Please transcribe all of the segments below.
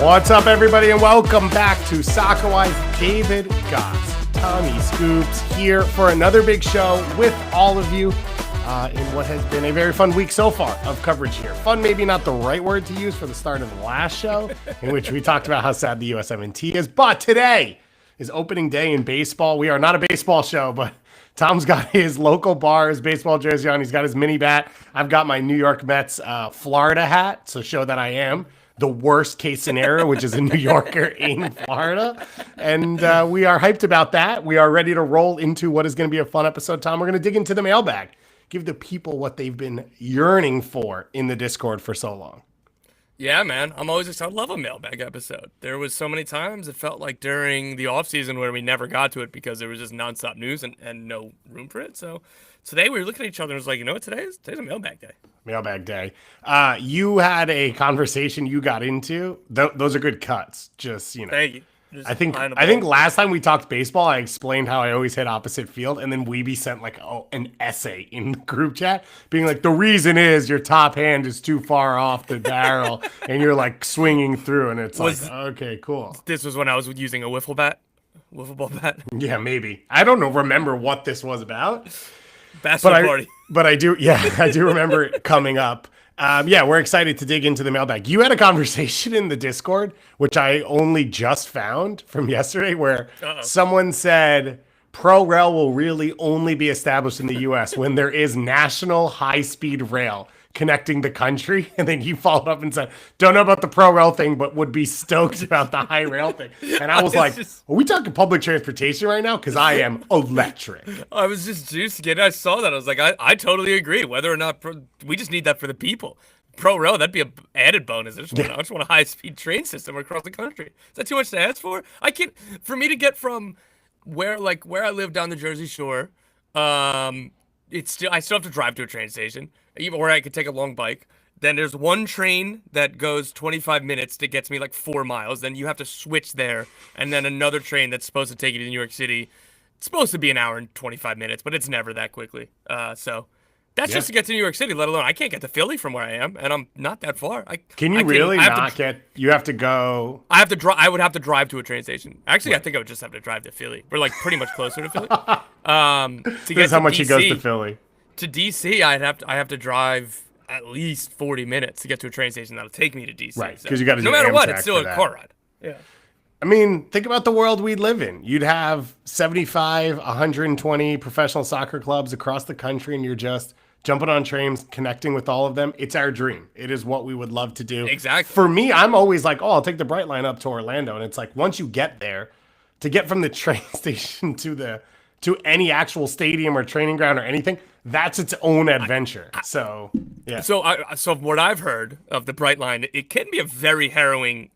What's up, everybody, and welcome back to Soccerwise. David Goss, Tommy Scoops here for another big show with all of you in what has been a very fun week so far of coverage here. Fun, maybe not the right word to use for the start of the last show, in which we talked about how sad the USMNT is. But today is opening day in baseball. We are not a baseball show, but Tom's got his local bar, his baseball jersey on. He's got his mini bat. I've got my New York Mets Florida hat, so show that I am the worst case scenario, which is a New Yorker in Florida. And we are hyped about that. We are ready to roll into what is going to be a fun episode. Tom, we're going to dig into the mailbag. Give the people what they've been yearning for in the Discord for so long. Yeah, man. I'm always excited. I love a mailbag episode. There was so many times it felt like during the off season where we never got to it because there was just nonstop news and no room for it. So today we were looking at each other and was like, you know what, today's a mailbag day. Mailbag day. You had a conversation you got into. Those are good cuts. Just, you know. Thank you. I think last time we talked baseball, I explained how I always hit opposite field, and then Weeby sent like an essay in the group chat being like, the reason is your top hand is too far off the barrel, and you're like swinging through, and it's okay, cool. This was when I was using a wiffle ball bat. Yeah, maybe. I don't remember what this was about. Basketball party. But I do remember it coming up. We're excited to dig into the mailbag. You had a conversation in the Discord, which I only just found from yesterday, where someone said pro rail will really only be established in the U.S. when there is national high-speed rail connecting the country. And then you followed up and said, don't know about the pro rail thing, but would be stoked about the high rail thing. And I was like, are we talking public transportation right now? Because I am electric. I was just juicing it. I saw that. I was like, I totally agree. Whether or not we just need that for the people. Pro rail, that'd be an added bonus. I just want a high-speed train system across the country. Is that too much to ask for? For me to get from where I live down the Jersey Shore, I still have to drive to a train station, even where I could take a long bike. Then there's one train that goes 25 minutes that gets me like 4 miles. Then you have to switch there, and then another train that's supposed to take you to New York City. It's supposed to be an hour and 25 minutes, but it's never that quickly. So that's just to get to New York City, let alone I can't get to Philly from where I am, and I'm not that far. You have to go. I have to drive. I would have to drive to a train station. Actually, right. I think I would just have to drive to Philly. We're like pretty much closer to Philly. That's how much he goes to Philly. To DC, I have to drive at least 40 minutes to get to a train station that'll take me to DC. Right, because you got to do no matter Amtrak what, it's still a car ride. Yeah. I mean, think about the world we live in. You'd have 75, 120 professional soccer clubs across the country, and you're just jumping on trains, connecting with all of them. It's our dream. It is what we would love to do. Exactly. For me, I'm always like, I'll take the Bright Line up to Orlando. And it's like, once you get there, to get from the train station to any actual stadium or training ground or anything, that's its own adventure. So, yeah. So what I've heard of the Bright Line, it can be a very harrowing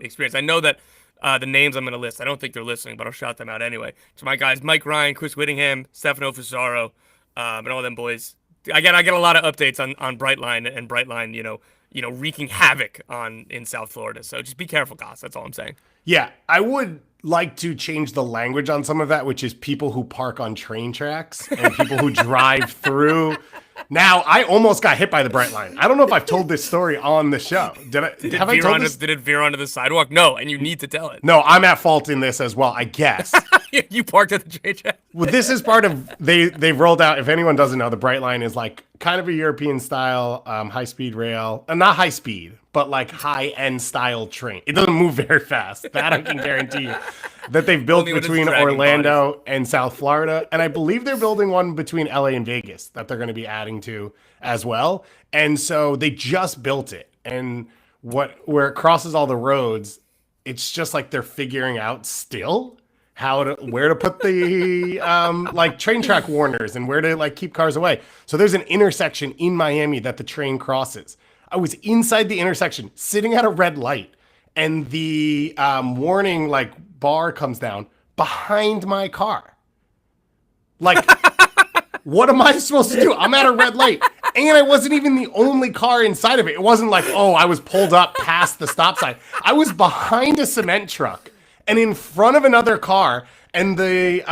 experience. I know that the names I'm going to list, I don't think they're listening, but I'll shout them out anyway. So my guys, Mike Ryan, Chris Whittingham, Stefano Fusaro, and all them boys. I get a lot of updates on Brightline and Brightline, wreaking havoc in South Florida. So just be careful, Goss. That's all I'm saying. Yeah, I would like to change the language on some of that, which is people who park on train tracks and people who drive through. Now, I almost got hit by the Bright Line. I don't know if I've told this story on the show. Did it veer onto the sidewalk? No, and you need to tell it. No, I'm at fault in this as well, I guess. You parked at the train track. Well, this is part of they've rolled out. If anyone doesn't know, the Bright Line is like kind of a European style high speed rail, not high speed, but like high end style train. It doesn't move very fast. That I can guarantee you. That they've built between Orlando and South Florida, and I believe they're building one between LA and Vegas that they're going to be adding to as well. And so they just built it, and where it crosses all the roads, it's just like they're figuring out still where to put the like train track warners and where to like keep cars away. So there's an intersection in Miami that the train crosses. I was inside the intersection, sitting at a red light, and the warning like bar comes down behind my car. Like, what am I supposed to do? I'm at a red light, and I wasn't even the only car inside of it. It wasn't like, I was pulled up past the stop sign. I was behind a cement truck and in front of another car, and the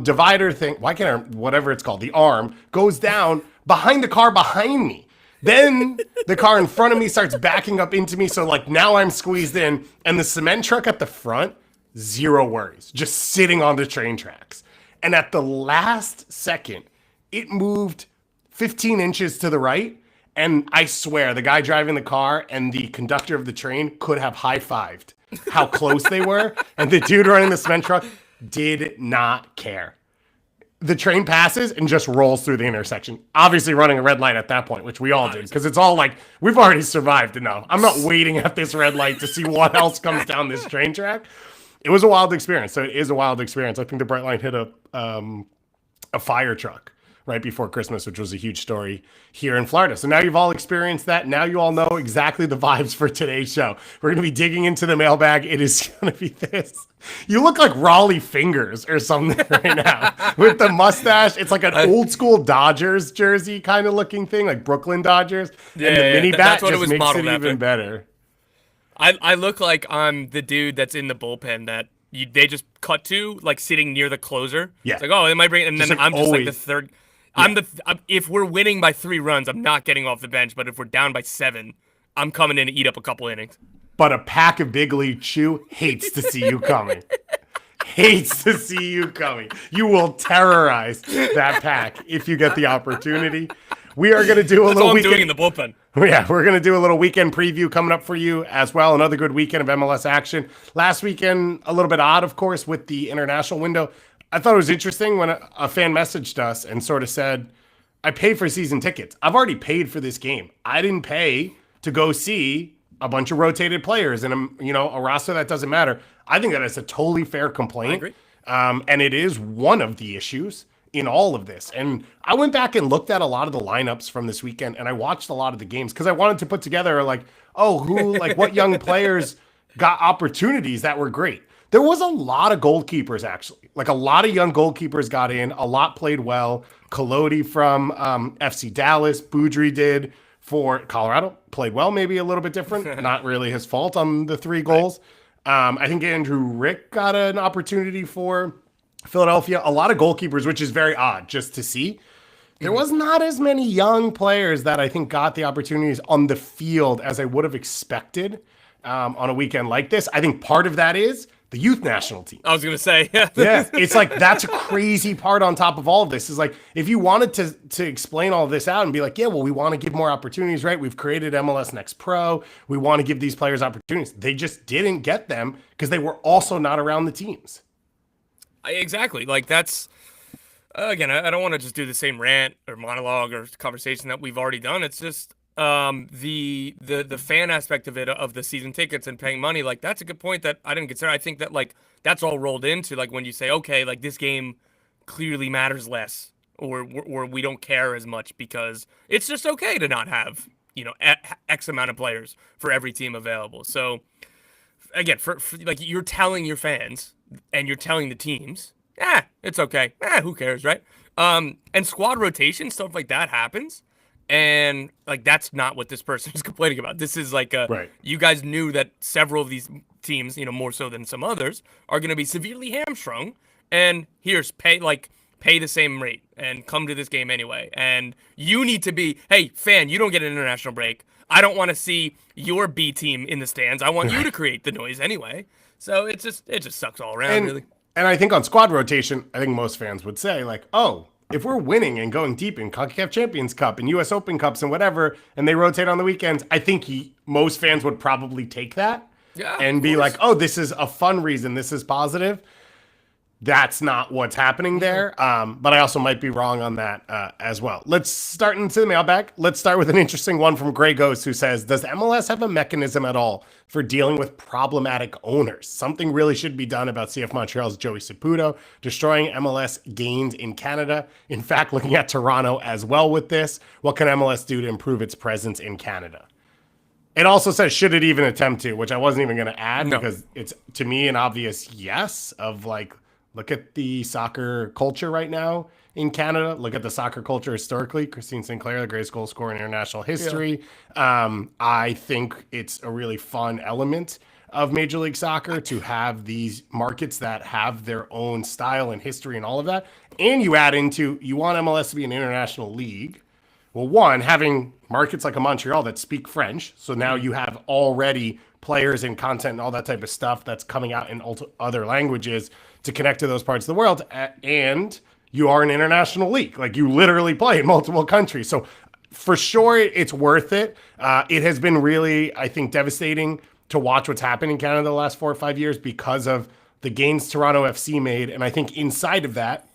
divider thing, whatever it's called, the arm goes down behind the car behind me. Then the car in front of me starts backing up into me. So like now I'm squeezed in, and the cement truck at the front, zero worries, just sitting on the train tracks. And at the last second, it moved 15 inches to the right. And I swear the guy driving the car and the conductor of the train could have high-fived how close they were. And the dude running the cement truck did not care. The train passes and just rolls through the intersection. Obviously running a red light at that point, which we all did, because it's all like, we've already survived enough. I'm not waiting at this red light to see what else comes down this train track. It was a wild experience. So it is a wild experience. I think the bright line hit a fire truck right before Christmas, which was a huge story here in Florida. So now you've all experienced that. Now you all know exactly the vibes for today's show. We're going to be digging into the mailbag. It is going to be this. You look like Raleigh Fingers or something right now with the mustache. It's like an old school Dodgers jersey kind of looking thing, like Brooklyn Dodgers. Yeah, and the mini bat just makes it even better. I look like I'm the dude that's in the bullpen that they just cut to, like sitting near the closer. Yeah. It's like, oh, it might bring, and then I'm just like the third. Yeah. If we're winning by 3 runs, I'm not getting off the bench. But if we're down by 7, I'm coming in to eat up a couple innings. But a pack of Big League Chew hates to see you coming. Hates to see you coming. You will terrorize that pack if you get the opportunity. We are going to do a little weekend. Doing in the bullpen. Yeah, we're going to do a little weekend preview coming up for you as well. Another good weekend of MLS action. Last weekend, a little bit odd, of course, with the international window. I thought it was interesting when a fan messaged us and sort of said, I paid for season tickets. I've already paid for this game. I didn't pay to go see a bunch of rotated players and a roster that doesn't matter. I think that is a totally fair complaint. I agree. And it is one of the issues in all of this. And I went back and looked at a lot of the lineups from this weekend, and I watched a lot of the games because I wanted to put together what young players got opportunities that were great. There was a lot of goalkeepers, actually. Like a lot of young goalkeepers got in. A lot played well. Collodi from FC Dallas. Boudry did for Colorado. Played well, maybe a little bit different. Not really his fault on the 3 goals. I think Andrew Rick got an opportunity for Philadelphia. A lot of goalkeepers, which is very odd just to see. There was not as many young players that I think got the opportunities on the field as I would have expected on a weekend like this. I think part of that is the youth national team. I was going to say. Yeah, it's like that's a crazy part on top of all of this. Is like if you wanted to explain all of this out and be like, yeah, well, we want to give more opportunities, right? We've created MLS Next Pro. We want to give these players opportunities. They just didn't get them because they were also not around the teams. Exactly. Like that's, again, I don't want to just do the same rant or monologue or conversation that we've already done. It's just the fan aspect of it, of the season tickets and paying money. Like that's a good point that I didn't consider. I think that like that's all rolled into like when you say, okay, like this game clearly matters less or we don't care as much because it's just okay to not have, X amount of players for every team available. So again, for like you're telling your fans and you're telling the teams, it's okay. Who cares, right? And squad rotation, stuff like that happens. And like that's not what this person is complaining about. This is like right. You guys knew that several of these teams, more so than some others, are going to be severely hamstrung. And here's pay the same rate and come to this game anyway. And you need to be, hey, fan, you don't get an international break. I don't want to see your B team in the stands. I want you to create the noise anyway. So it just sucks all around, really. And I think on squad rotation, I think most fans would say like, oh, if we're winning and going deep in CONCACAF Champions Cup and US Open Cups and whatever, and they rotate on the weekends, I think most fans would probably take that and be like, oh, this is a fun reason. This is positive. That's not what's happening there. But I also might be wrong on that as well. Let's start into the mailbag. Let's start with an interesting one from Grey Ghost who says, does MLS have a mechanism at all for dealing with problematic owners? Something really should be done about CF Montreal's Joey Saputo destroying MLS gains in Canada. In fact, looking at Toronto as well with this, what can MLS do to improve its presence in Canada? It also says, should it even attempt to, which I wasn't even going to add because it's, to me, an obvious yes of like, look at the soccer culture right now in Canada. Look at the soccer culture historically. Christine Sinclair, the greatest goal scorer in international history. Yeah. I think it's a really fun element of Major League Soccer to have these markets that have their own style and history and all of that. And you add into, you want MLS to be an international league, Well, one, having markets like a Montreal that speak French, so now you have already players and content and all that type of stuff that's coming out in other languages to connect to those parts of the world, and you are an international league. Like, you literally play in multiple countries. So for sure, it's worth it. It has been really, I think, devastating to watch what's happened in Canada the last 4 or 5 years because of the gains Toronto FC made. And I think inside of that,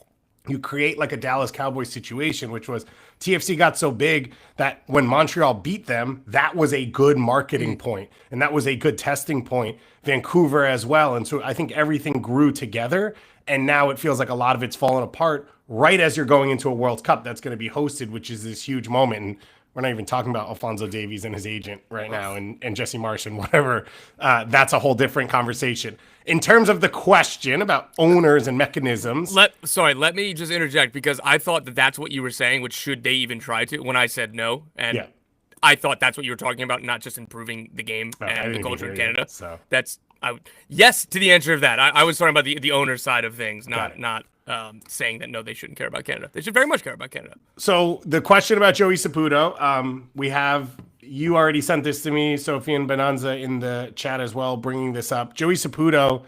you create like a Dallas Cowboys situation, which was TFC got so big that when Montreal beat them, that was a good marketing point, and that was a good testing point. Vancouver as well. And so I think everything grew together, and now it feels like a lot of it's fallen apart right as you're going into a World Cup that's going to be hosted, which is this huge moment. And we're not even talking about Alphonso Davies and his agent right now and Jesse Marsh and whatever. That's a whole different conversation. In terms of the question about owners and mechanisms. Let me just interject, because I thought that that's what you were saying, which should they even try to, when I said no. And Yeah. I thought that's what you were talking about, not just improving the game and the culture in Canada. Yes to the answer of that. I was talking about the owner side of things, not saying that no, they shouldn't care about Canada. They should very much care about Canada. So the question about Joey Saputo, you already sent this to me, Sophie and Bonanza in the chat as well, bringing this up. Joey Saputo,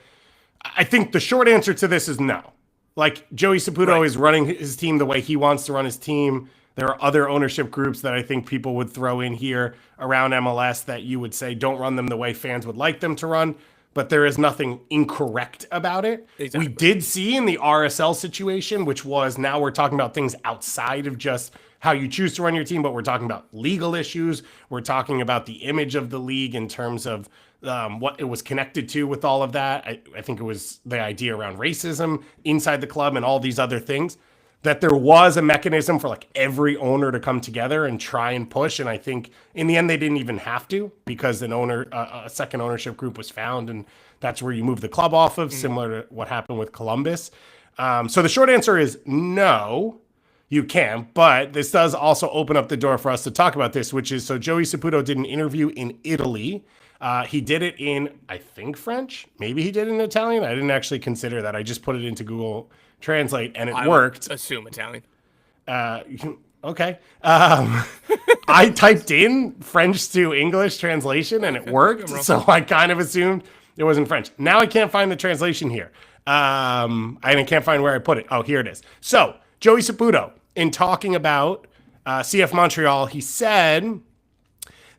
I think the short answer to this is no. Like, Joey Saputo is running his team the way he wants to run his team. There are other ownership groups that I think people would throw in here around MLS that you would say don't run them the way fans would like them to run, but there is nothing incorrect about it. Exactly. We did see in the RSL situation, which was, now we're talking about things outside of just how you choose to run your team, but we're talking about legal issues. We're talking about the image of the league in terms of what it was connected to with all of that. I think it was the idea around racism inside the club and all these other things, that there was a mechanism for like every owner to come together and try and push. And I think in the end, they didn't even have to, because a second ownership group was found, and that's where you move the club off of, similar to what happened with Columbus. So the short answer is no, you can't, but this does also open up the door for us to talk about this, which is, so Joey Saputo did an interview in Italy. He did it in, I think, French. Maybe he did it in Italian. I didn't actually consider that. I just put it into Google Translate, and it worked. Assume Italian. Okay. I typed in French to English translation, and it worked. So I kind of assumed it was in French. Now I can't find the translation here. I can't find where I put it. Oh, here it is. So Joey Saputo, in talking about CF Montreal, he said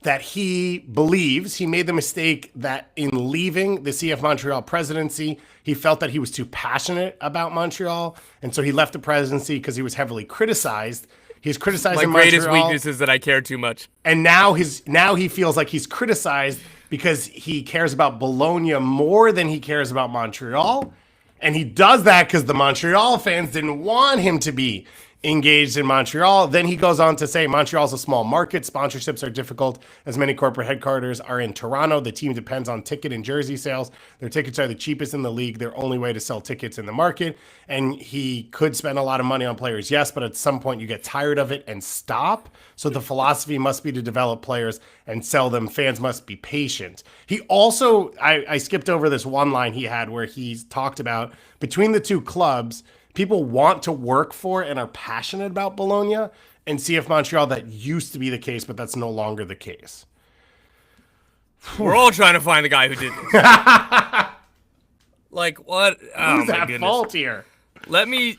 that he believes he made the mistake that in leaving the CF Montreal presidency, he felt that he was too passionate about Montreal, and so he left the presidency because he was heavily criticized. He's criticizing My greatest Montreal, weakness is that I care too much. and now he feels like he's criticized because he cares about Bologna more than he cares about Montreal, and he does that because the Montreal fans didn't want him to be engaged in Montreal. Then he goes on to say Montreal's a small market. Sponsorships are difficult as many corporate headquarters are in Toronto. The team depends on ticket and jersey sales. Their tickets are the cheapest in the league. Their only way to sell tickets in the market. And he could spend a lot of money on players, yes, but at some point you get tired of it and stop. So the philosophy must be to develop players and sell them. Fans must be patient. He also, I skipped over this one line he had where he's talked about between the two clubs, people want to work for and are passionate about Bologna, and CF Montreal, that used to be the case, but that's no longer the case. We're all trying to find the guy who did this. Like, what? Oh, Who's at fault here? Let me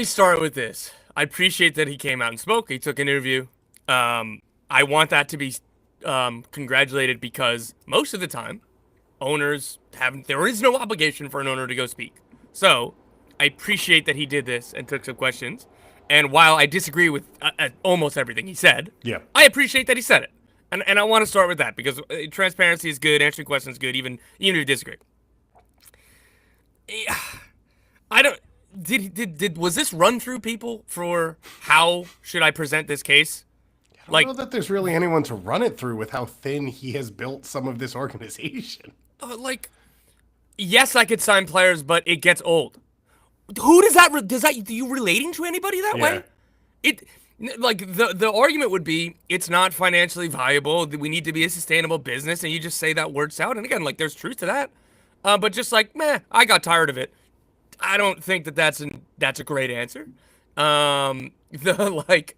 start with this. I appreciate that he came out and spoke. He took an interview. I want that to be congratulated, because most of the time, owners there is no obligation for an owner to go speak. So I appreciate that he did this and took some questions. And while I disagree with almost everything he said, I appreciate that he said it. And I want to start with that, because transparency is good, answering questions is good, even if you disagree. I don't. Was this run through people for how should I present this case? I don't know that there's really anyone to run it through with how thin he has built some of this organization. Yes, I could sign players, but it gets old. Who does that? Do you relating to anybody that way? The argument would be it's not financially viable. We need to be a sustainable business, and you just say that works out. And again, there's truth to that. But just I got tired of it. I don't think that's a great answer. Like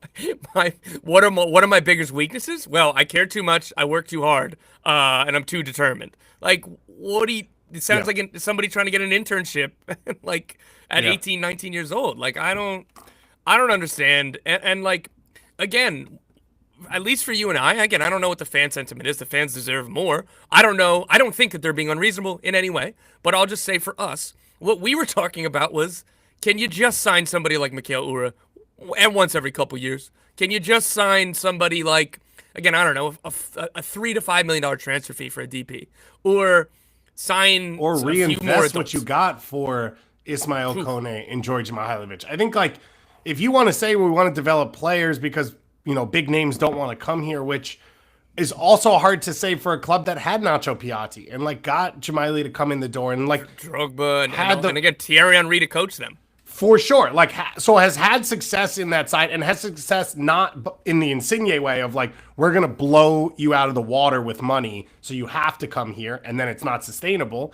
my what are my biggest weaknesses? Well, I care too much, I work too hard, and I'm too determined. Like, what do you? It sounds Yeah. like somebody trying to get an internship, like at Yeah. 18, 19 years old. Like, I don't understand. And like, again, at least for you and I, again, I don't know what the fan sentiment is. The fans deserve more. I don't know. I don't think that they're being unreasonable in any way. But I'll just say for us, what we were talking about was, can you just sign somebody like Mikhail Ura, and once every couple years? Can you just sign somebody like, again, I don't know, a $3 to $5 million transfer fee for a DP, or sign Or a few more reinvest adults? what you got for Ismail Kone and George Mihailovic. I think, like, if you want to say we want to develop players because, big names don't want to come here, which is also hard to say for a club that had Nacho Piatti and like got Jamaili to come in the door and like Drogba had and again Thierry Henry to coach them. for sure, like so has had success in that side and has success not in the Insigne way of like we're gonna blow you out of the water with money, so you have to come here, and then it's not sustainable.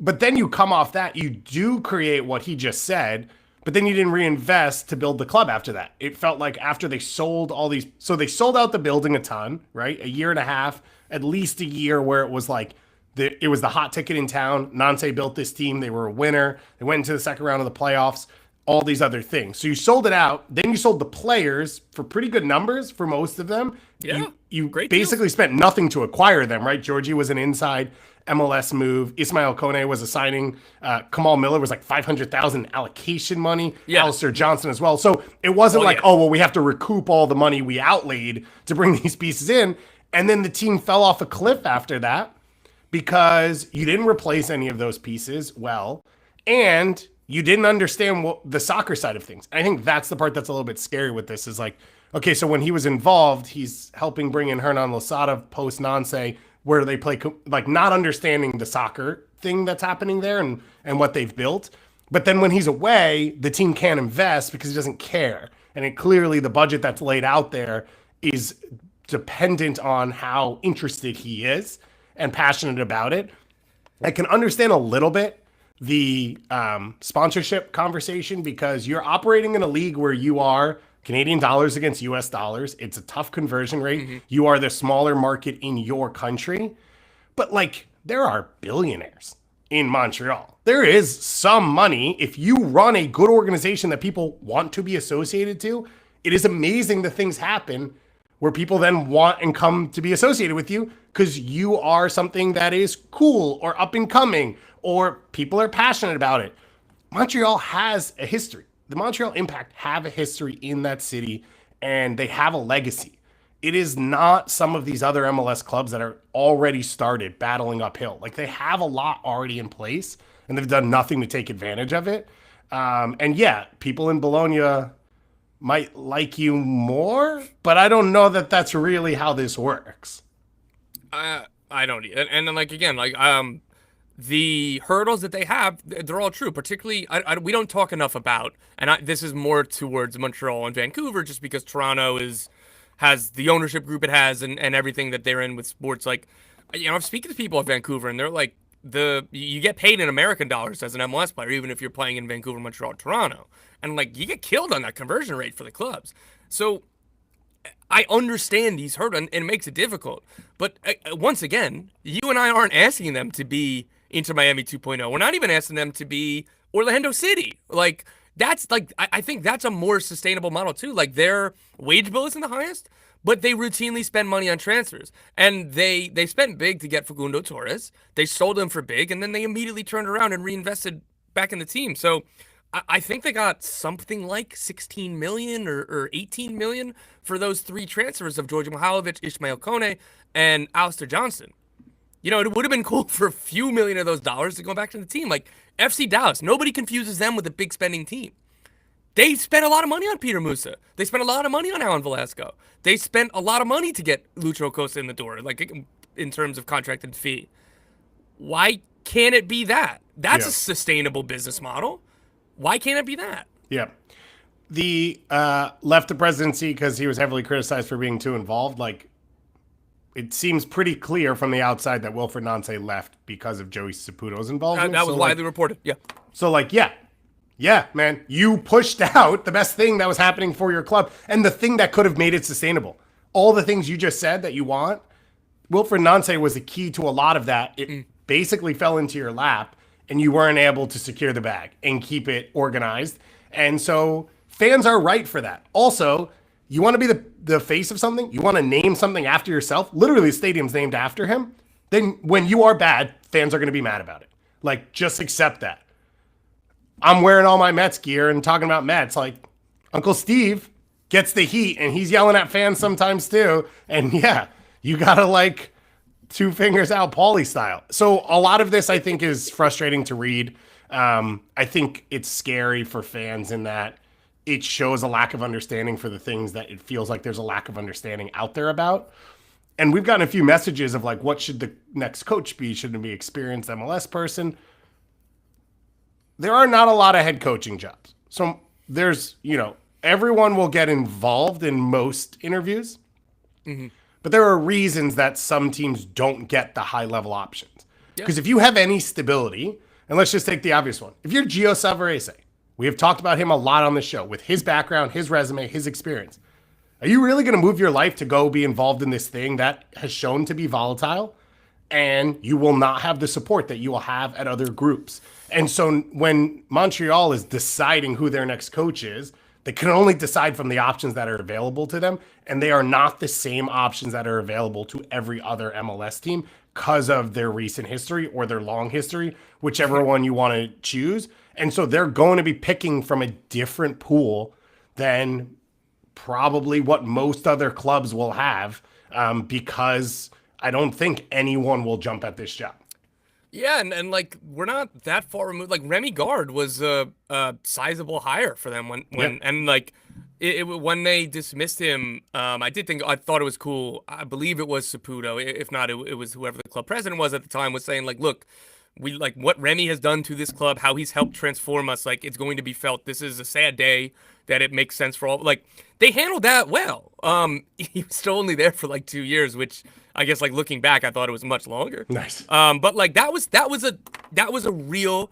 But then you come off that, you do create what he just said, but then you didn't reinvest to build the club after that. It felt like after they sold all these, so they sold out the building a ton, right? A year and a half, at least a year where it was like, it was the hot ticket in town. Nancy built this team. They were a winner. They went into the second round of the playoffs, all these other things. So you sold it out. Then you sold the players for pretty good numbers for most of them. Yeah, You great basically spent nothing to acquire them, right? Georgie was an inside MLS move. Ismail Kone was a signing. Kamal Miller was like 500,000 allocation money. Yeah. Alistair Johnson as well. So it wasn't like, yeah. oh, well, we have to recoup all the money we outlaid to bring these pieces in. And then the team fell off a cliff after that because you didn't replace any of those pieces well, and you didn't understand the soccer side of things. I think that's the part that's a little bit scary with this is like, okay, so when he was involved, he's helping bring in Hernan Losada post Nancy, where they play like not understanding the soccer thing that's happening there and what they've built. But then when he's away, the team can't invest because he doesn't care. And it clearly the budget that's laid out there is dependent on how interested he is and passionate about it. I can understand a little bit the sponsorship conversation because you're operating in a league where you are Canadian dollars against US dollars. It's a tough conversion rate. Mm-hmm. You are the smaller market in your country. But like, there are billionaires in Montreal. There is some money. If you run a good organization that people want to be associated to, it is amazing the things happen where people then want and come to be associated with you because you are something that is cool or up and coming or people are passionate about it. Montreal has a history. The Montreal Impact have a history in that city and they have a legacy. It is not some of these other MLS clubs that are already started battling uphill. Like they have a lot already in place and they've done nothing to take advantage of it. And yeah, people in Bologna might like you more, but I don't know that that's really how this works. I don't, and then like again, like the hurdles that they have, they're all true. Particularly, we don't talk enough about, and this is more towards Montreal and Vancouver, just because Toronto has the ownership group it has and everything that they're in with sports. Like, I'm speaking to people at Vancouver, and they're like, you get paid in American dollars as an MLS player, even if you're playing in Vancouver, Montreal, Toronto, and like you get killed on that conversion rate for the clubs. So I understand these hurdles, and it makes it difficult. But once again, you and I aren't asking them to be Inter Miami 2.0. We're not even asking them to be Orlando City. Like, that's like, I think that's a more sustainable model too. Like, their wage bill isn't the highest, but they routinely spend money on transfers. And they spent big to get Facundo Torres. They sold him for big, and then they immediately turned around and reinvested back in the team. So I think they got something like 16 million or 18 million for those three transfers of George Mihailovic, Ismail Kone, and Alistair Johnson. You know, it would have been cool for a few million of those dollars to go back to the team. Like FC Dallas, nobody confuses them with a big spending team. They spent a lot of money on Peter Musa. They spent a lot of money on Alan Velasco. They spent a lot of money to get Lucho Acosta in the door, like in terms of contracted fee. Why can't it be that? That's a sustainable business model. Why can't it be that? Yeah. The left the presidency because he was heavily criticized for being too involved. Like, it seems pretty clear from the outside that Wilfred Nancy left because of Joey Saputo's involvement. That was widely reported, yeah. So, like, yeah, Yeah, man, you pushed out the best thing that was happening for your club and the thing that could have made it sustainable. All the things you just said that you want, Wilfred Nancy was the key to a lot of that. It basically fell into your lap and you weren't able to secure the bag and keep it organized. And so fans are right for that. Also, you want to be the face of something, you want to name something after yourself, literally the stadium's named after him, then when you are bad, fans are going to be mad about it. Like, just accept that. I'm wearing all my Mets gear and talking about Mets. Like, Uncle Steve gets the heat and he's yelling at fans sometimes too. And yeah, you got to like 2 fingers out Paulie style. So a lot of this I think is frustrating to read. I think it's scary for fans in that it shows a lack of understanding for the things that it feels like there's a lack of understanding out there about. And we've gotten a few messages of like, what should the next coach be? Should it be experienced MLS person? There are not a lot of head coaching jobs. So there's, everyone will get involved in most interviews, but there are reasons that some teams don't get the high level options. Because if you have any stability, and let's just take the obvious one. If you're Gio Savarese, we have talked about him a lot on the show with his background, his resume, his experience. Are you really going to move your life to go be involved in this thing that has shown to be volatile? And you will not have the support that you will have at other groups. And so when Montreal is deciding who their next coach is, they can only decide from the options that are available to them. And they are not the same options that are available to every other MLS team because of their recent history or their long history, whichever one you want to choose. And so they're going to be picking from a different pool than probably what most other clubs will have, because I don't think anyone will jump at this job. Yeah, and like we're not that far removed. Like Remy Gard was a sizable hire for them and like when they dismissed him, I thought it was cool. I believe it was Saputo. If not, it was whoever the club president was at the time was saying like, look, we like what Remy has done to this club, how he's helped transform us. Like it's going to be felt. This is a sad day that it makes sense for all. Like they handled that well. He was still only there for like 2 years, which I guess like looking back, I thought it was much longer. Nice. But like that was a real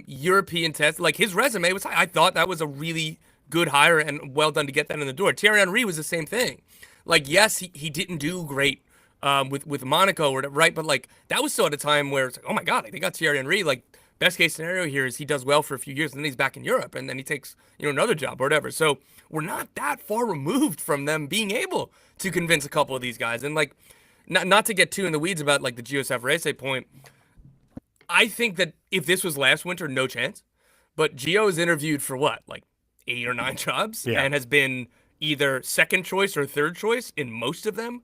European test. Like his resume was, I thought that was a really good hire and well done to get that in the door. Thierry Henry was the same thing. Like yes, he didn't do great with Monaco or right, but like that was still at a time where it's like, oh my god, they got Thierry Henry. Like best case scenario here is he does well for a few years and then he's back in Europe and then he takes another job or whatever. So we're not that far removed from them being able to convince a couple of these guys. And like not to get too in the weeds about like the Gio Savarese point, I think that if this was last winter, no chance. But Gio is interviewed for what, like 8 or 9 jobs, and has been either second choice or third choice in most of them.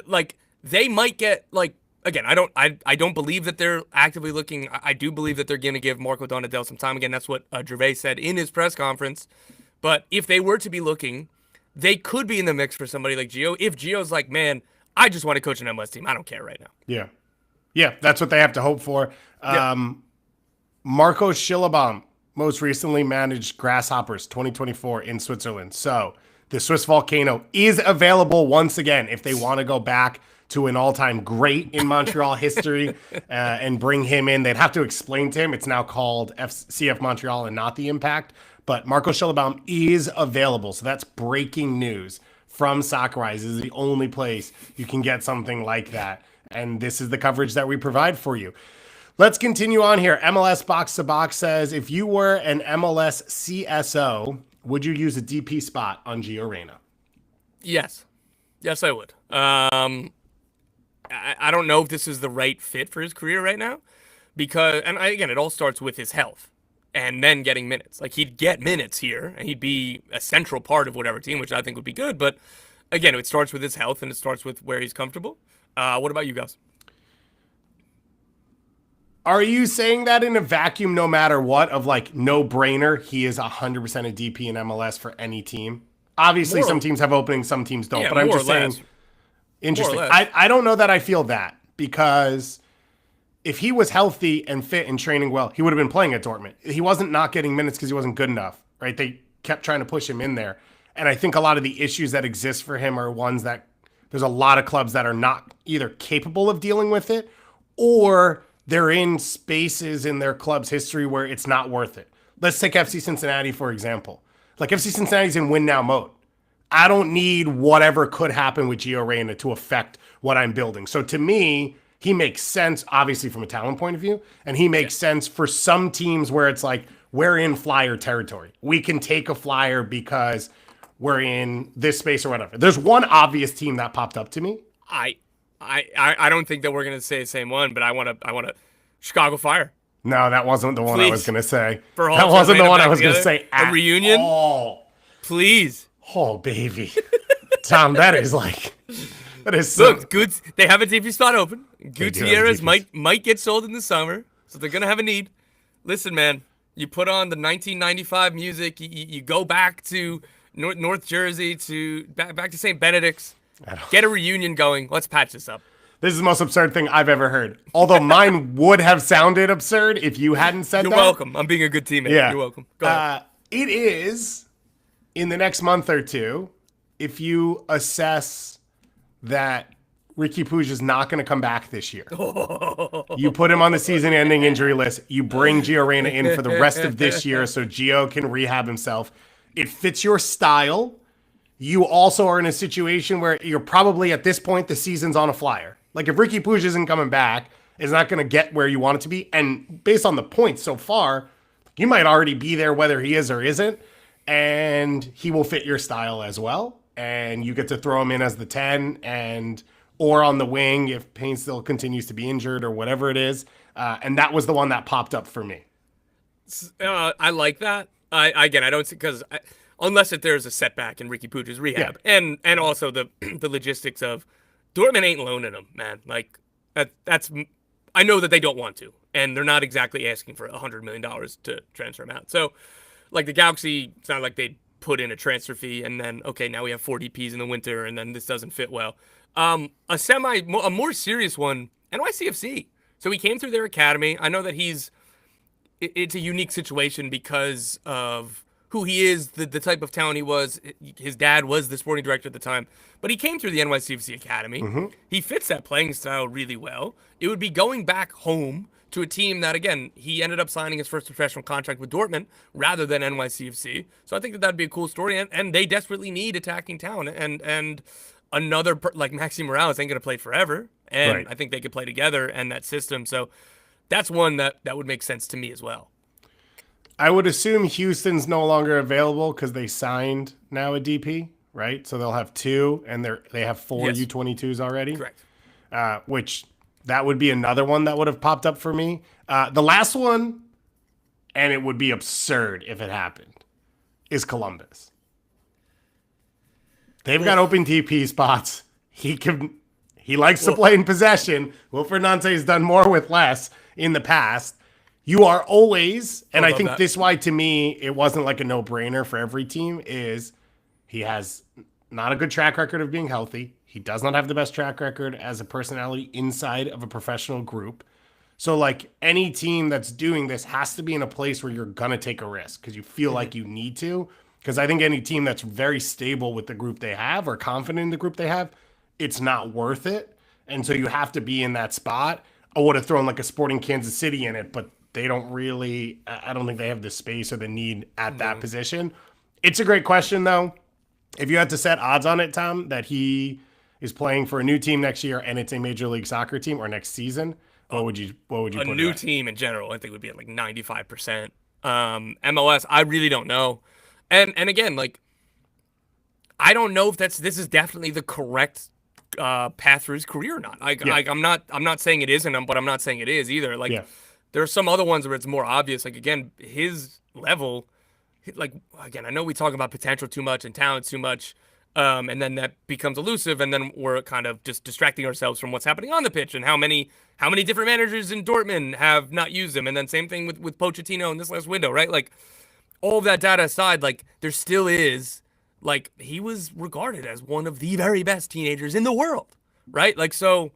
Like they might get like again. I don't believe that they're actively looking. I do believe that they're going to give Marco Donadell some time. Again, that's what Gervais said in his press conference. But if they were to be looking, they could be in the mix for somebody like Gio. If Gio's like, man, I just want to coach an MLS team. I don't care right now. Yeah, that's what they have to hope for. Marco Schillebaum most recently managed Grasshoppers 2024 in Switzerland. So the Swiss Volcano is available once again if they want to go back to an all-time great in Montreal history and bring him in. They'd have to explain to him it's now called CF Montreal and not the Impact. But Marco Schillebaum is available. So that's breaking news from Soccerwise. This is the only place you can get something like that. And this is the coverage that we provide for you. Let's continue on here. MLS Box to Box says, if you were an MLS CSO, would you use a DP spot on Gio Reyna? Yes, I would. I don't know if this is the right fit for his career right now because, and again, it all starts with his health and then getting minutes. Like he'd get minutes here and he'd be a central part of whatever team, which I think would be good. But again, it starts with his health and it starts with where he's comfortable. What about you guys? Are you saying that in a vacuum, no matter what, of like no brainer, he is 100% a DP in MLS for any team? Obviously, some teams have openings, some teams don't. Yeah, but I'm just saying, interesting. I don't know that I feel that because if he was healthy and fit and training well, he would have been playing at Dortmund. He wasn't not getting minutes because he wasn't good enough, right? They kept trying to push him in there. And I think a lot of the issues that exist for him are ones that there's a lot of clubs that are not either capable of dealing with it or they're in spaces in their club's history where it's not worth it. Let's take FC Cincinnati, for example. Like, FC Cincinnati's in win now mode. I don't need whatever could happen with Gio Reyna to affect what I'm building. So to me, he makes sense, obviously, from a talent point of view. And he makes sense for some teams where it's like, we're in flyer territory. We can take a flyer because we're in this space or whatever. There's one obvious team that popped up to me. I don't think that we're gonna say the same one, but I want to Chicago Fire. No, that wasn't the one I was gonna say. For that wasn't the one I was gonna say. A reunion? Oh, please. Oh, baby, Tom, that is Look, Goods. They have a DP spot open. Gutierrez might get sold in the summer, so they're gonna have a need. Listen, man, you put on the 1995 music. You go back to North Jersey to back to St. Benedict's. Get a reunion going. Let's patch this up. This is the most absurd thing I've ever heard. Although mine would have sounded absurd if you hadn't said that. You're welcome. I'm being a good teammate. Yeah. You're welcome. Go ahead. It is, in the next month or two, if you assess that Ricky Puig is not going to come back this year. You put him on the season-ending injury list. You bring Gio Reyna in for the rest of this year so Gio can rehab himself. It fits your style. You also are in a situation where you're probably, at this point, the season's on a flyer. Like, if Ricky Puig isn't coming back, it's not going to get where you want it to be. And based on the points so far, you might already be there whether he is or isn't. And he will fit your style as well. And you get to throw him in as the 10 or on the wing if Payne still continues to be injured or whatever it is. And that was the one that popped up for me. I like that. I don't see, because unless there's a setback in Ricky Puig's rehab, and also the logistics of Dortmund ain't loaning him, man. Like that's I know that they don't want to, and they're not exactly asking for $100 million to transfer him out. So, like the Galaxy, it's not like they put in a transfer fee and then okay, now we have 4 DPs in the winter, and then this doesn't fit well. A more serious one, NYCFC. So he came through their academy. I know that it's a unique situation because of who he is, the type of talent he was. His dad was the sporting director at the time, but he came through the NYCFC Academy. Mm-hmm. He fits that playing style really well. It would be going back home to a team that, again, he ended up signing his first professional contract with Dortmund rather than NYCFC. So I think that'd be a cool story, and they desperately need attacking talent. And another, like Maxi Morales ain't going to play forever, and right. I think they could play together and that system. So that's one that would make sense to me as well. I would assume Houston's no longer available because they signed now a DP, right? So they'll have 2, and they have 4 yes. U22s already. Correct. Which that would be another one that would have popped up for me. The last one, and it would be absurd if it happened, is Columbus. They've got open DP spots. He likes to play in possession. Wilfred Nante's done more with less in the past. You are always, and I think this why to me it wasn't like a no-brainer for every team, is he has not a good track record of being healthy. He does not have the best track record as a personality inside of a professional group. So like any team that's doing this has to be in a place where you're going to take a risk because you feel like you need to. Because I think any team that's very stable with the group they have or confident in the group they have, it's not worth it. And so you have to be in that spot. I would have thrown like a Sporting Kansas City in it, but they don't really, I don't think they have the space or the need at that position. It's a great question, though. If you had to set odds on it, Tom, that he is playing for a new team next year and it's a Major League Soccer team or next season, what would you put a new team in general? I think would be at like 95%. MLS, I really don't know. And again, like, I don't know if this is definitely the correct path for his career or not. Like I'm not saying it isn't, but I'm not saying it is either. Like. Yeah. There are some other ones where it's more obvious. Like, again, his level, like, again, I know we talk about potential too much and talent too much, and then that becomes elusive, and then we're kind of just distracting ourselves from what's happening on the pitch and how many different managers in Dortmund have not used him. And then same thing with Pochettino in this last window, right? Like, all of that data aside, like, there still is, like, he was regarded as one of the very best teenagers in the world, right? Like, so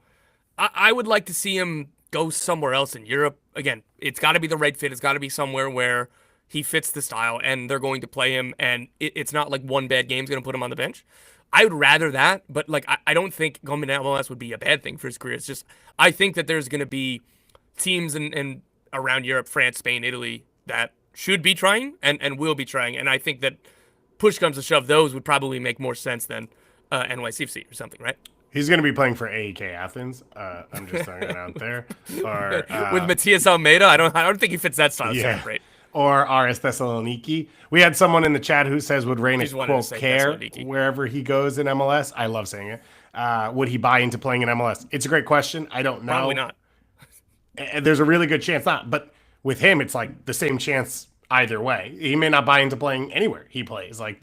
I would like to see him go somewhere else in Europe. Again, it's got to be the right fit. It's got to be somewhere where he fits the style and they're going to play him, and it's not like one bad game's going to put him on the bench. I would rather that, but like I don't think going to MLS would be a bad thing for his career. It's just I think that there's going to be teams in around Europe, France, Spain, Italy, that should be trying and will be trying. And I think that push comes to shove, those would probably make more sense than NYCFC or something, right? He's going to be playing for AEK Athens. I'm just throwing it out there. Or with Matias Almeida, I don't think he fits that style. yeah. Right. Or RS Thessaloniki. We had someone in the chat who says, would Reyna, Just wanted to quote, say care Thessaloniki. wherever he goes in MLS? I love saying it. Would he buy into playing in MLS? It's a great question. I don't know. Probably not. And there's a really good chance not. But with him, it's like the same chance either way. He may not buy into playing anywhere he plays. Like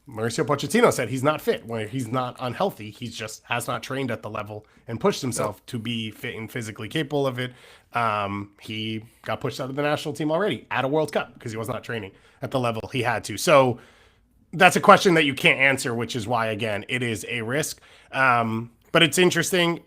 Mauricio Pochettino said he's not fit. When he's not unhealthy, he just has not trained at the level and pushed himself to be fit and physically capable of it. He got pushed out of the national team already at a World Cup because he was not training at the level he had to. So that's a question that you can't answer, which is why, again, it is a risk. But it's interesting.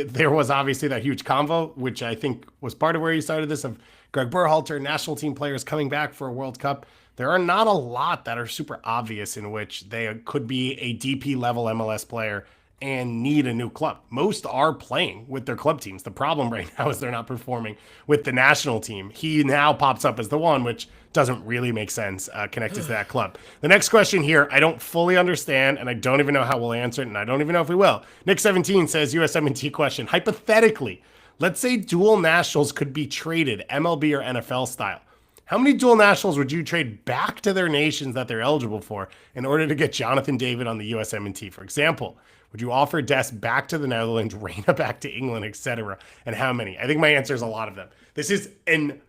There was obviously that huge convo, which I think was part of where you started this, of Greg Berhalter, national team players coming back for a World Cup. There are not a lot that are super obvious in which they could be a DP level MLS player and need a new club. Most are playing with their club teams. The problem right now is they're not performing with the national team. He now pops up as the one, which doesn't really make sense connected to that club. The next question here, I don't fully understand, and I don't even know how we'll answer it, and I don't even know if we will. Nick17 says, USMNT question, hypothetically, let's say dual nationals could be traded MLB or NFL style. How many dual nationals would you trade back to their nations that they're eligible for in order to get Jonathan David on the USMNT? For example, would you offer Des back to the Netherlands, Reyna back to England, etc.? And how many? I think my answer is a lot of them. This is an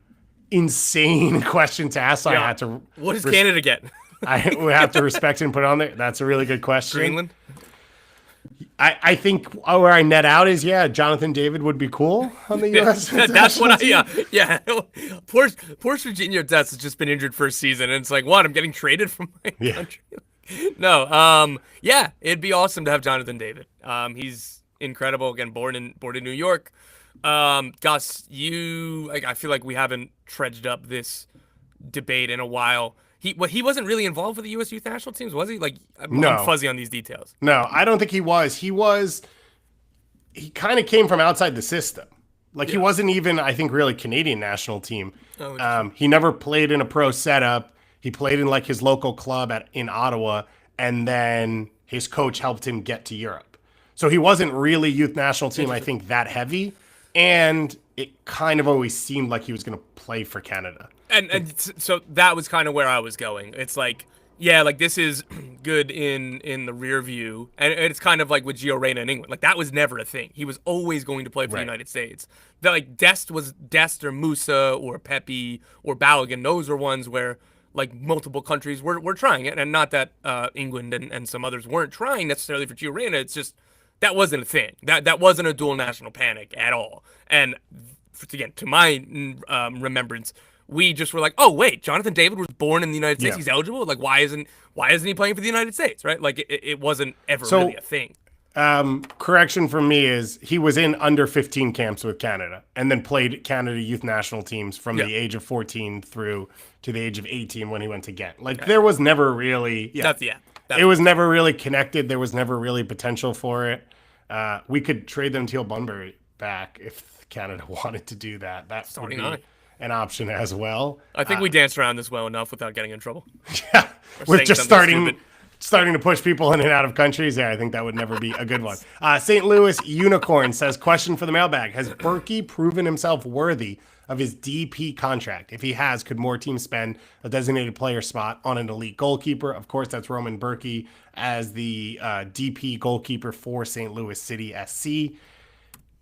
insane question to ask, so I had to... What does Canada get? I would have to respect and put it on there. That's a really good question. Greenland? I think where I net out is, Jonathan David would be cool on the U.S. That's what yeah. Poor Serginho Dest has just been injured for a season, and it's like, what? I'm getting traded from my country? No, it'd be awesome to have Jonathan David. He's incredible. Again, born in New York. Gus, I feel like we haven't trudged up this debate in a while. He wasn't really involved with the U.S. youth national teams, was he? I'm fuzzy on these details. No, I don't think he was. He kind of came from outside the system. He wasn't even, I think, really Canadian national team. He never played in a pro setup. He played in his local club in Ottawa, and then his coach helped him get to Europe. So he wasn't really youth national team, I think, that heavy. And it kind of always seemed like he was going to play for Canada. And so that was kind of where I was going. It's this is good in the rear view. And it's kind of like with Gio Reyna in England. That was never a thing. He was always going to play for the United States. Dest or Musa or Pepe or Balogun. Those were ones where multiple countries were trying it. And not that England and some others weren't trying necessarily for Gio Reyna. It's just that wasn't a thing. That wasn't a dual national panic at all. And again, to my remembrance, we just were like, oh wait, Jonathan David was born in the United States. He's eligible. Why isn't he playing for the United States? Right? It wasn't ever really a thing. Correction from me is he was in under 15 camps with Canada and then played Canada youth national teams from the age of 14 through to the age of 18 when he went to Ghent. There was never really it was never really connected. There was never really potential for it. We could trade them Teal Bunbury back if Canada wanted to do that. That would be an option as well. I think we danced around this well enough without getting in trouble. Yeah, we're just starting to push people in and out of countries. Yeah, I think that would never be a good one. St. Louis Unicorn says, question for the mailbag. Has Berkey proven himself worthy of his DP contract? If he has, could more teams spend a designated player spot on an elite goalkeeper? Of course, that's Roman Berkey as the DP goalkeeper for St. Louis City SC.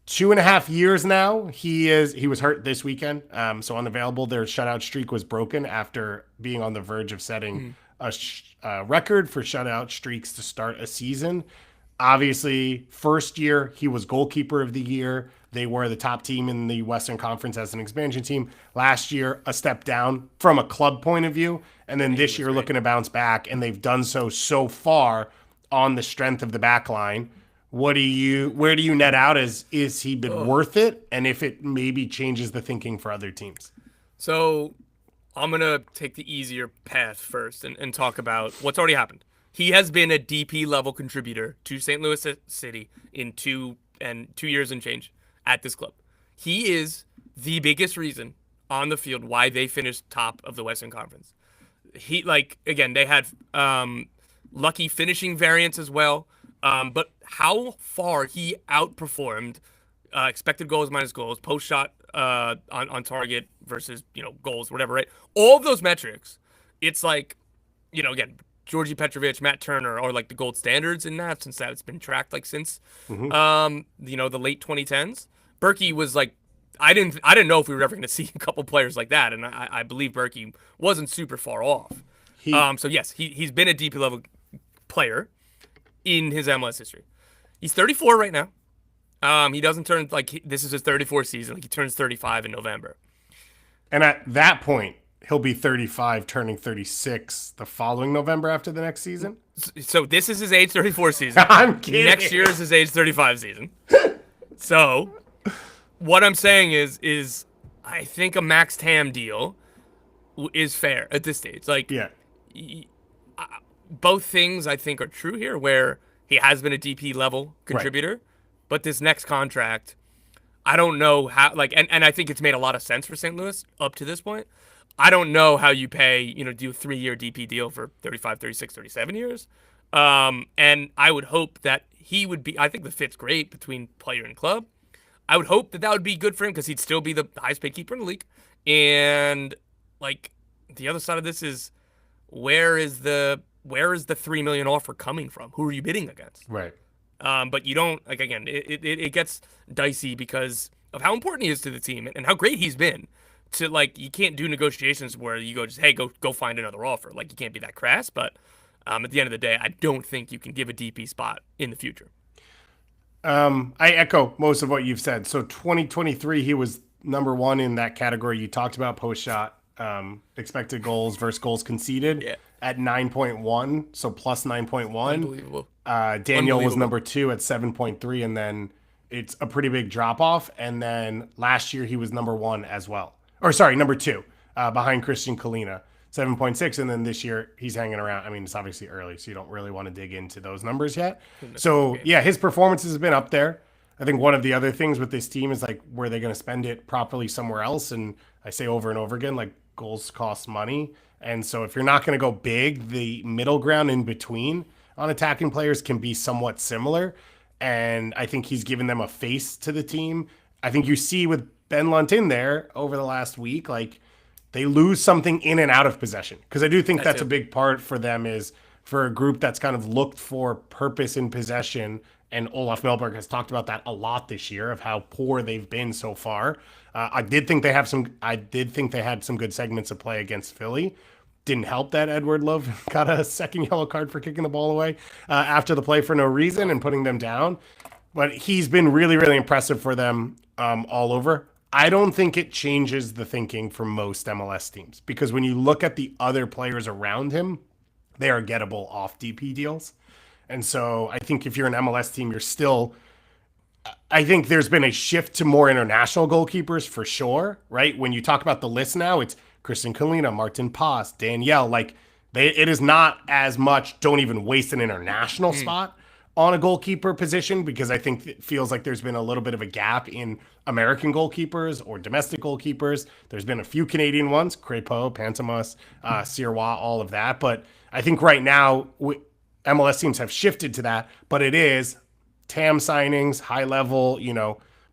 2.5 years now. He was hurt this weekend, so unavailable. Their shutout streak was broken after being on the verge of setting a record for shutout streaks to start a season. Obviously, first year, he was goalkeeper of the year. They were the top team in the Western Conference as an expansion team. Last year, a step down from a club point of view. And then this year, looking to bounce back. And they've done so far on the strength of the back line. Where do you net out as is he been worth it? And if it maybe changes the thinking for other teams? So I'm going to take the easier path first and talk about what's already happened. He has been a DP level contributor to St. Louis City in 2 years and change at this club. He is the biggest reason on the field why they finished top of the Western Conference. He, like, again, they had lucky finishing variance as well, but how far he outperformed expected goals minus goals, post shot on target versus, goals, whatever, right? All of those metrics, it's like, again, Georgi Petrovic, Matt Turner are like the gold standards in that, since that's been tracked like since the late 2010s. Berkey was like, I didn't know if we were ever going to see a couple players like that, and I believe Berkey wasn't super far off. So yes, he's been a DP level player in his MLS history. He's 34 right now. He doesn't turn, this is his 34th season. Like, he turns 35 in November. And at that point, he'll be 35, turning 36 the following November after the next season. So this is his age 34 season. I'm kidding. Next year is his age 35 season. So what I'm saying is I think a max TAM deal is fair at this stage. Like, yeah. Both things I think are true here, where he has been a DP level contributor, right. But this next contract, I don't know how, and I think it's made a lot of sense for St. Louis up to this point. I don't know how you pay, do a 3-year DP deal for 35, 36, 37 years. And I would hope that he would be, I think the fit's great between player and club. I would hope that would be good for him, because he'd still be the highest paid keeper in the league. And the other side of this is, where is the $3 million offer coming from? Who are you bidding against? Right. But you don't, again, it gets dicey because of how important he is to the team and how great he's been. To, you can't do negotiations where you go just, hey, go find another offer. You can't be that crass. But at the end of the day, I don't think you can give a DP spot in the future. I echo most of what you've said. So 2023, he was number one in that category you talked about, post shot, expected goals versus goals conceded at 9.1. So plus 9.1. Unbelievable. Daniel was number 2 at 7.3, and then it's a pretty big drop off. And then last year he was number 1 as well. Or sorry, number 2, behind Christian Kalina, 7.6. And then this year he's hanging around. I mean, it's obviously early, so you don't really want to dig into those numbers yet. So yeah, his performances have been up there. I think one of the other things with this team is were they going to spend it properly somewhere else? And I say over and over again, goals cost money. And so if you're not going to go big, the middle ground in between on attacking players can be somewhat similar. And I think he's given them a face to the team. I think you see with Ben Lunt in there over the last week, they lose something in and out of possession. Because I do think that's a big part for them, is for a group that's kind of looked for purpose in possession. And Olaf Melberg has talked about that a lot this year, of how poor they've been so far. I did think they had some good segments of play against Philly. Didn't help that Edward Love got a second yellow card for kicking the ball away after the play for no reason and putting them down. But he's been really, really impressive for them all over. I don't think it changes the thinking for most MLS teams, because when you look at the other players around him, they are gettable off DP deals. And so I think if you're an MLS team, you're still, I think there's been a shift to more international goalkeepers for sure, right? When you talk about the list now, it's Christian Kalina, Martin Paz, Danielle. It is not as much, don't even waste an international spot on a goalkeeper position, because I think it feels like there's been a little bit of a gap in American goalkeepers or domestic goalkeepers. There's been a few Canadian ones, Crépeau, Pantomas, Sirois, all of that. But I think right now MLS teams have shifted to that, but it is TAM signings, high level,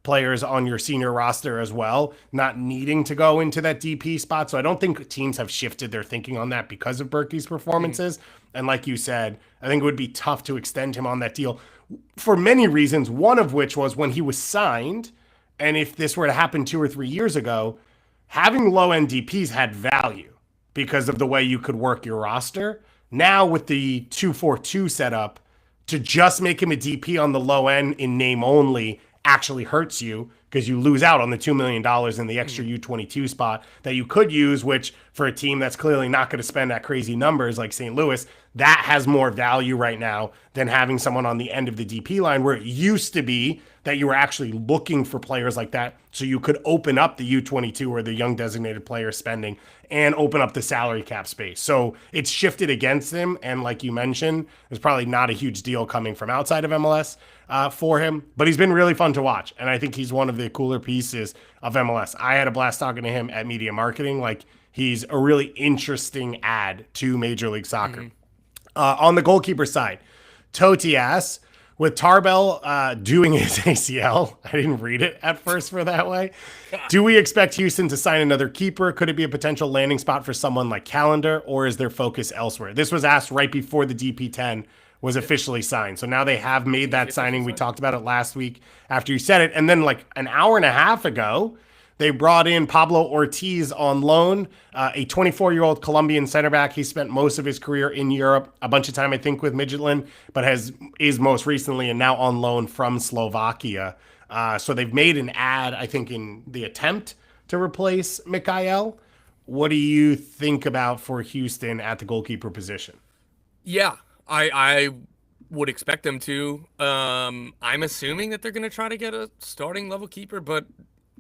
players on your senior roster as well, not needing to go into that DP spot. So I don't think teams have shifted their thinking on that because of Berkey's performances. And like you said, I think it would be tough to extend him on that deal for many reasons, one of which was when he was signed. And if this were to happen 2 or 3 years ago, having low-end DPs had value because of the way you could work your roster. Now with the 2-4-2 setup, to just make him a DP on the low end in name only actually hurts you, because you lose out on the $2 million in the extra U22 spot that you could use, which for a team that's clearly not going to spend that crazy numbers like St. Louis, that has more value right now than having someone on the end of the DP line, where it used to be that you were actually looking for players like that so you could open up the U22 or the young designated player spending and open up the salary cap space. So it's shifted against him. And like you mentioned, there's probably not a huge deal coming from outside of MLS for him, but he's been really fun to watch. And I think he's one of the cooler pieces of MLS. I had a blast talking to him at Media Marketing. Like, he's a really interesting add to Major League Soccer. On the goalkeeper side, Totias, with Tarbell doing his ACL. I didn't read it at first for that way. Do we expect Houston to sign another keeper? Could it be a potential landing spot for someone like Calendar, or is their focus elsewhere? This was asked right before the DP10 was officially signed. So now they have made that signing. We talked about it last week after you said it. And then like an hour and a half ago, they brought in Pablo Ortiz on loan, a 24-year-old Colombian center back. He spent most of his career in Europe, a bunch of time, I think, with Midtjylland, but is most recently and now on loan from Slovakia. So they've made an ad, I think, in the attempt to replace Mikhail. What do you think about for Houston at the goalkeeper position? Yeah, I would expect them to. I'm assuming that they're going to try to get a starting level keeper, but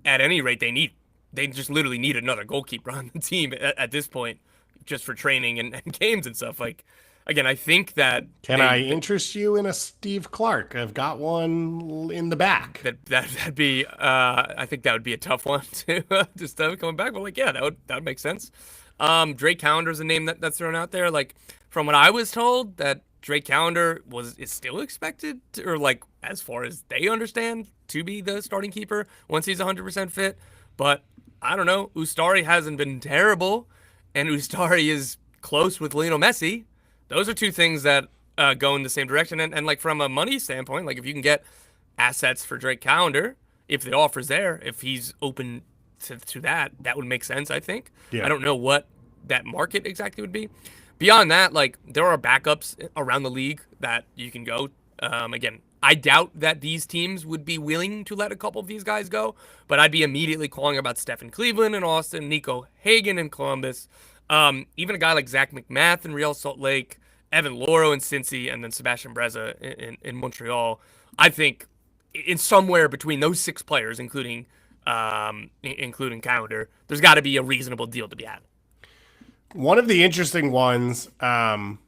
at any rate, they just literally need another goalkeeper on the team at this point, just for training and games and stuff. Like, again, I think that Can I interest you in a Steve Clark? I've got one in the back. that'd be I think that would be a tough one to start coming back. But like, yeah, that would make sense. Drake Calendar's a name that's thrown out there. Like, from what I was told, that Drake Calendar is still expected to, or like as far as they understand, to be the starting keeper once he's 100% fit. But I don't know. Ustari hasn't been terrible, and Ustari is close with Lionel Messi. Those are two things that go in the same direction. And like from a money standpoint, like if you can get assets for Drake Calendar, if the offer's there, if he's open to that, that would make sense, I think. Yeah. I don't know what that market exactly would be. Beyond that, like, there are backups around the league that you can go. Again, I doubt that these teams would be willing to let a couple of these guys go, but I'd be immediately calling about Stephen Cleveland in Austin, Nico Hagen in Columbus, even a guy like Zach McMath in Real Salt Lake, Evan Loro in Cincy, and then Sebastian Breza in Montreal. I think in somewhere between those six players, including Calendar, there's got to be a reasonable deal to be had. One of the interesting ones, and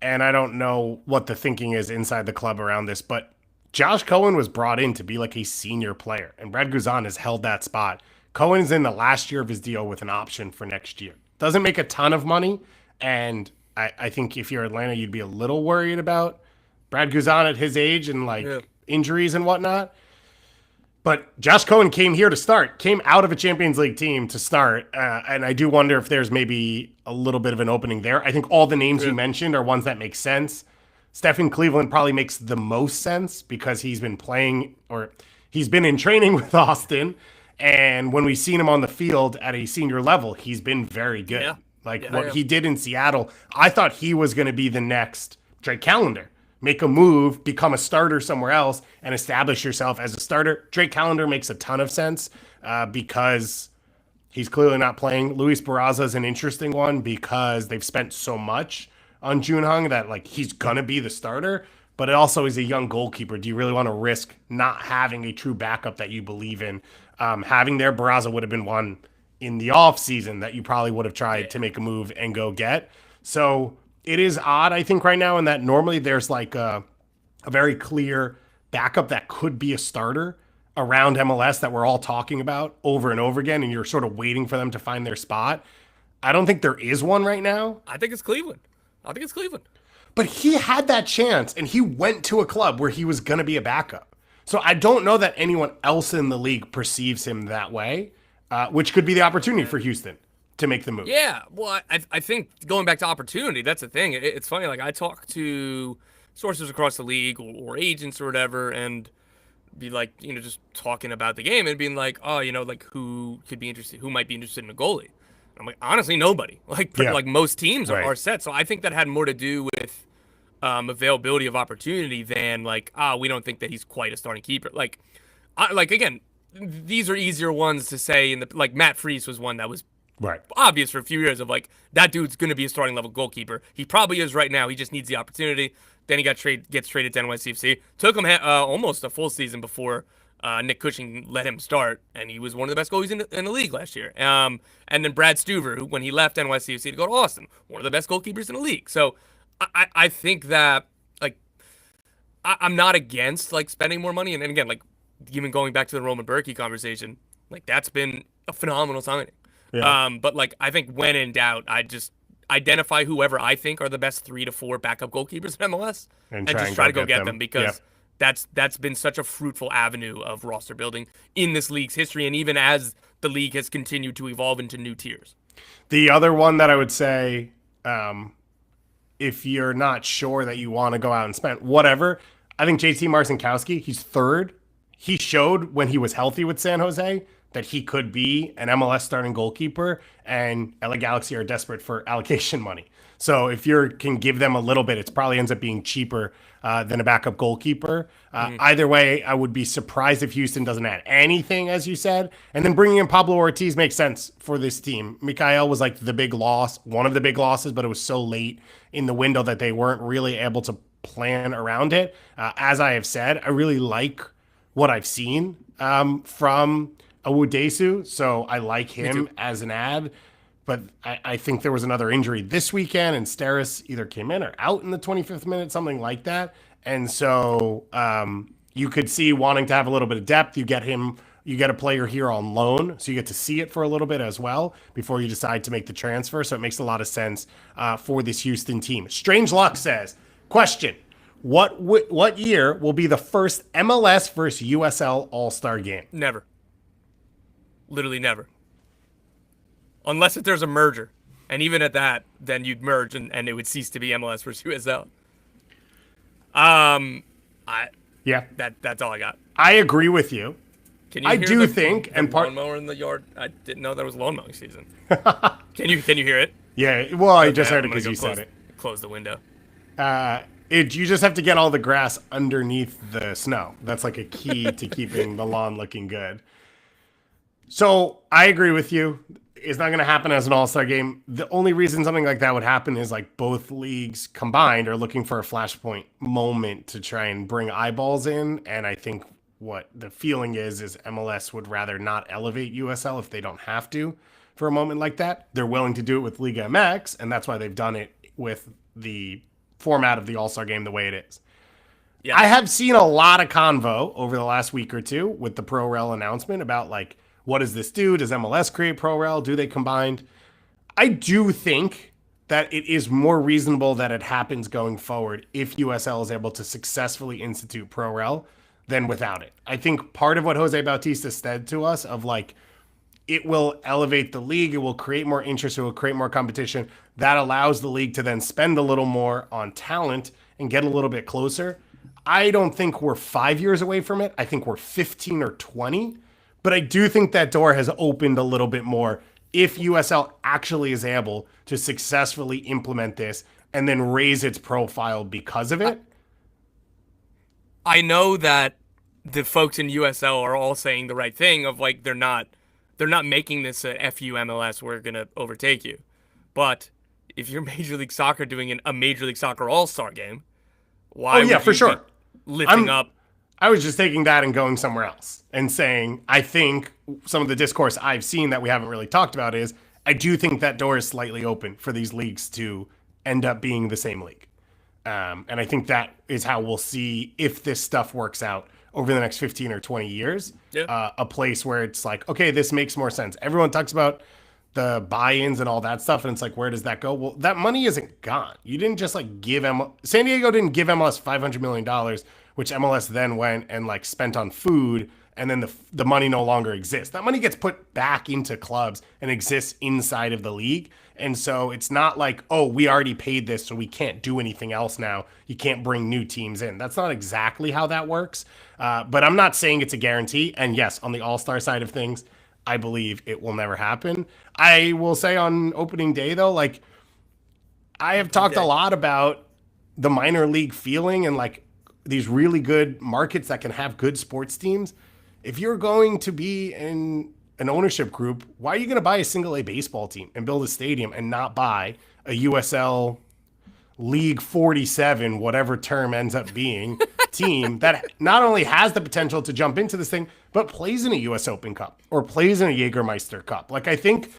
I don't know what the thinking is inside the club around this, but Josh Cohen was brought in to be like a senior player, and Brad Guzan has held that spot. Cohen's in the last year of his deal with an option for next year. Doesn't make a ton of money, and I think if you're Atlanta, you'd be a little worried about Brad Guzan at his age and injuries and whatnot. But Josh Cohen came out of a Champions League team to start. And I do wonder if there's maybe a little bit of an opening there. I think all the names you mentioned are ones that make sense. Stephen Cleveland probably makes the most sense because he's been in training with Austin. And when we've seen him on the field at a senior level, he's been very good. Yeah. He did in Seattle, I thought he was going to be the next Drake Calendar. Make a move, become a starter somewhere else, and establish yourself as a starter. Drake Calendar makes a ton of sense because he's clearly not playing. Luis Barraza is an interesting one because they've spent so much on Junhong that like he's going to be the starter, but it also is a young goalkeeper. Do you really want to risk not having a true backup that you believe in? Having their Barraza would have been one in the off season that you probably would have tried to make a move and go get. So it is odd, I think, right now, in that normally there's like a very clear backup that could be a starter around MLS that we're all talking about over and over again, and you're sort of waiting for them to find their spot. I don't think there is one right now. I think it's Cleveland. But he had that chance, and he went to a club where he was going to be a backup. So I don't know that anyone else in the league perceives him that way, which could be the opportunity for Houston to make the move. Yeah, well, I think going back to opportunity, that's the thing. It's funny, like I talk to sources across the league or agents or whatever, and be like, just talking about the game and being like, oh, like who might be interested in a goalie? And I'm like, honestly, nobody. Like most teams are set. So I think that had more to do with availability of opportunity than like, we don't think that he's quite a starting keeper. Like again, these are easier ones to say. Like Matt Freese was one that was obvious for a few years of like, that dude's going to be a starting level goalkeeper. He probably is right now. He just needs the opportunity. Then he gets traded to NYCFC. Took him almost a full season before Nick Cushing let him start, and he was one of the best goalies in the league last year. And then Brad Stuver, who, when he left NYCFC to go to Austin, one of the best goalkeepers in the league. So I think that, like, I'm not against like spending more money. And again, like, even going back to the Roman Berkey conversation, like that's been a phenomenal signing. Yeah. But like I think when in doubt, I just identify whoever I think are the best 3 to 4 backup goalkeepers in MLS and just try to go get them because that's been such a fruitful avenue of roster building in this league's history, and even as the league has continued to evolve into new tiers. The other one that I would say, if you're not sure that you want to go out and spend whatever, I think JT Marcinkowski, he's third. He showed when he was healthy with San Jose that he could be an MLS starting goalkeeper, and LA Galaxy are desperate for allocation money. So if you can give them a little bit, it probably ends up being cheaper than a backup goalkeeper. Either way, I would be surprised if Houston doesn't add anything, as you said. And then bringing in Pablo Ortiz makes sense for this team. Mikael was like the big loss, one of the big losses, but it was so late in the window that they weren't really able to plan around it. As I have said, I really like what I've seen from Awudesu, so I like him as an ad. But I think there was another injury this weekend, and Steris either came in or out in the 25th minute, something like that. And so you could see wanting to have a little bit of depth. You get a player here on loan, so you get to see it for a little bit as well before you decide to make the transfer. So it makes a lot of sense for this Houston team. Strange Luck says, question, what year will be the first MLS versus USL All-Star game? Never. Literally never. Unless if there's a merger. And even at that, then you'd merge and it would cease to be MLS versus USL. That's all I got. I agree with you. Can you I hear do the think and lawnmower in the yard? I didn't know that was lawn mowing season. Can you hear it? Yeah, well, I just heard it because you said it. Close the window. You just have to get all the grass underneath the snow. That's like a key to keeping the lawn looking good. So I agree with you. It's not going to happen as an all-star game. The only reason something like that would happen is like both leagues combined are looking for a flashpoint moment to try and bring eyeballs in. And I think what the feeling is MLS would rather not elevate USL if they don't have to for a moment like that. They're willing to do it with Liga MX, and that's why they've done it with the format of the all-star game the way it is. Yeah. I have seen a lot of convo over the last week or two with the ProRel announcement about like, what does this do? Does MLS create ProRel? Do they combine? I do think that it is more reasonable that it happens going forward if USL is able to successfully institute ProRel than without it. I think part of what Jose Bautista said to us of like, it will elevate the league, it will create more interest, it will create more competition. That allows the league to then spend a little more on talent and get a little bit closer. I don't think we're 5 years away from it. I think we're 15 or 20. But I do think that door has opened a little bit more if USL actually is able to successfully implement this and then raise its profile because of it. I know that the folks in USL are all saying the right thing of like they're not making this a FU MLS, we're going to overtake you. But if you're Major League Soccer doing a Major League Soccer All-Star game, why would for you sure. be lifting up? I was just taking that and going somewhere else and saying, I think some of the discourse I've seen that we haven't really talked about is I do think that door is slightly open for these leagues to end up being the same league. And I think that is how we'll see if this stuff works out over the next 15 or 20 years, a place where it's like, okay, this makes more sense. Everyone talks about the buy-ins and all that stuff, and it's like, where does that go? Well, that money isn't gone. You didn't just like give San Diego didn't give MLS $500 million, which MLS then went and like spent on food, and then the money no longer exists. That money gets put back into clubs and exists inside of the league. And so it's not like, oh, we already paid this, so we can't do anything else now. You can't bring new teams in. That's not exactly how that works. But I'm not saying it's a guarantee. And yes, on the All-Star side of things, I believe it will never happen. I will say on opening day, though, like I have talked a lot about the minor league feeling and like these really good markets that can have good sports teams. If you're going to be in an ownership group, why are you going to buy a single A baseball team and build a stadium and not buy a USL League 47, whatever term ends up being, team that not only has the potential to jump into this thing, but plays in a US Open Cup or plays in a Jägermeister Cup? Like, I think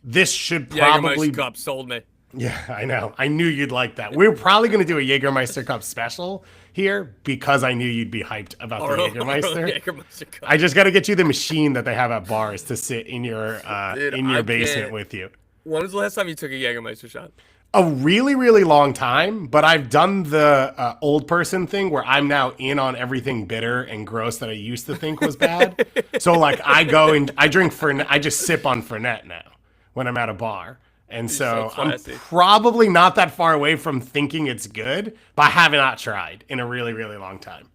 this should probably... Jägermeister Cup sold me. Yeah, I know. I knew you'd like that. We were probably going to do a Jägermeister Cup special here because I knew you'd be hyped about the Jägermeister. Jägermeister Cup. I just got to get you the machine that they have at bars to sit in your Dude, basement with you. When was the last time you took a Jägermeister shot? A really, really long time, but I've done the old person thing where I'm now in on everything bitter and gross that I used to think was bad. So like I go and I drink Fernet. I just sip on Fernet now when I'm at a bar. And so I'm probably not that far away from thinking it's good, but I have not tried in a really, really long time.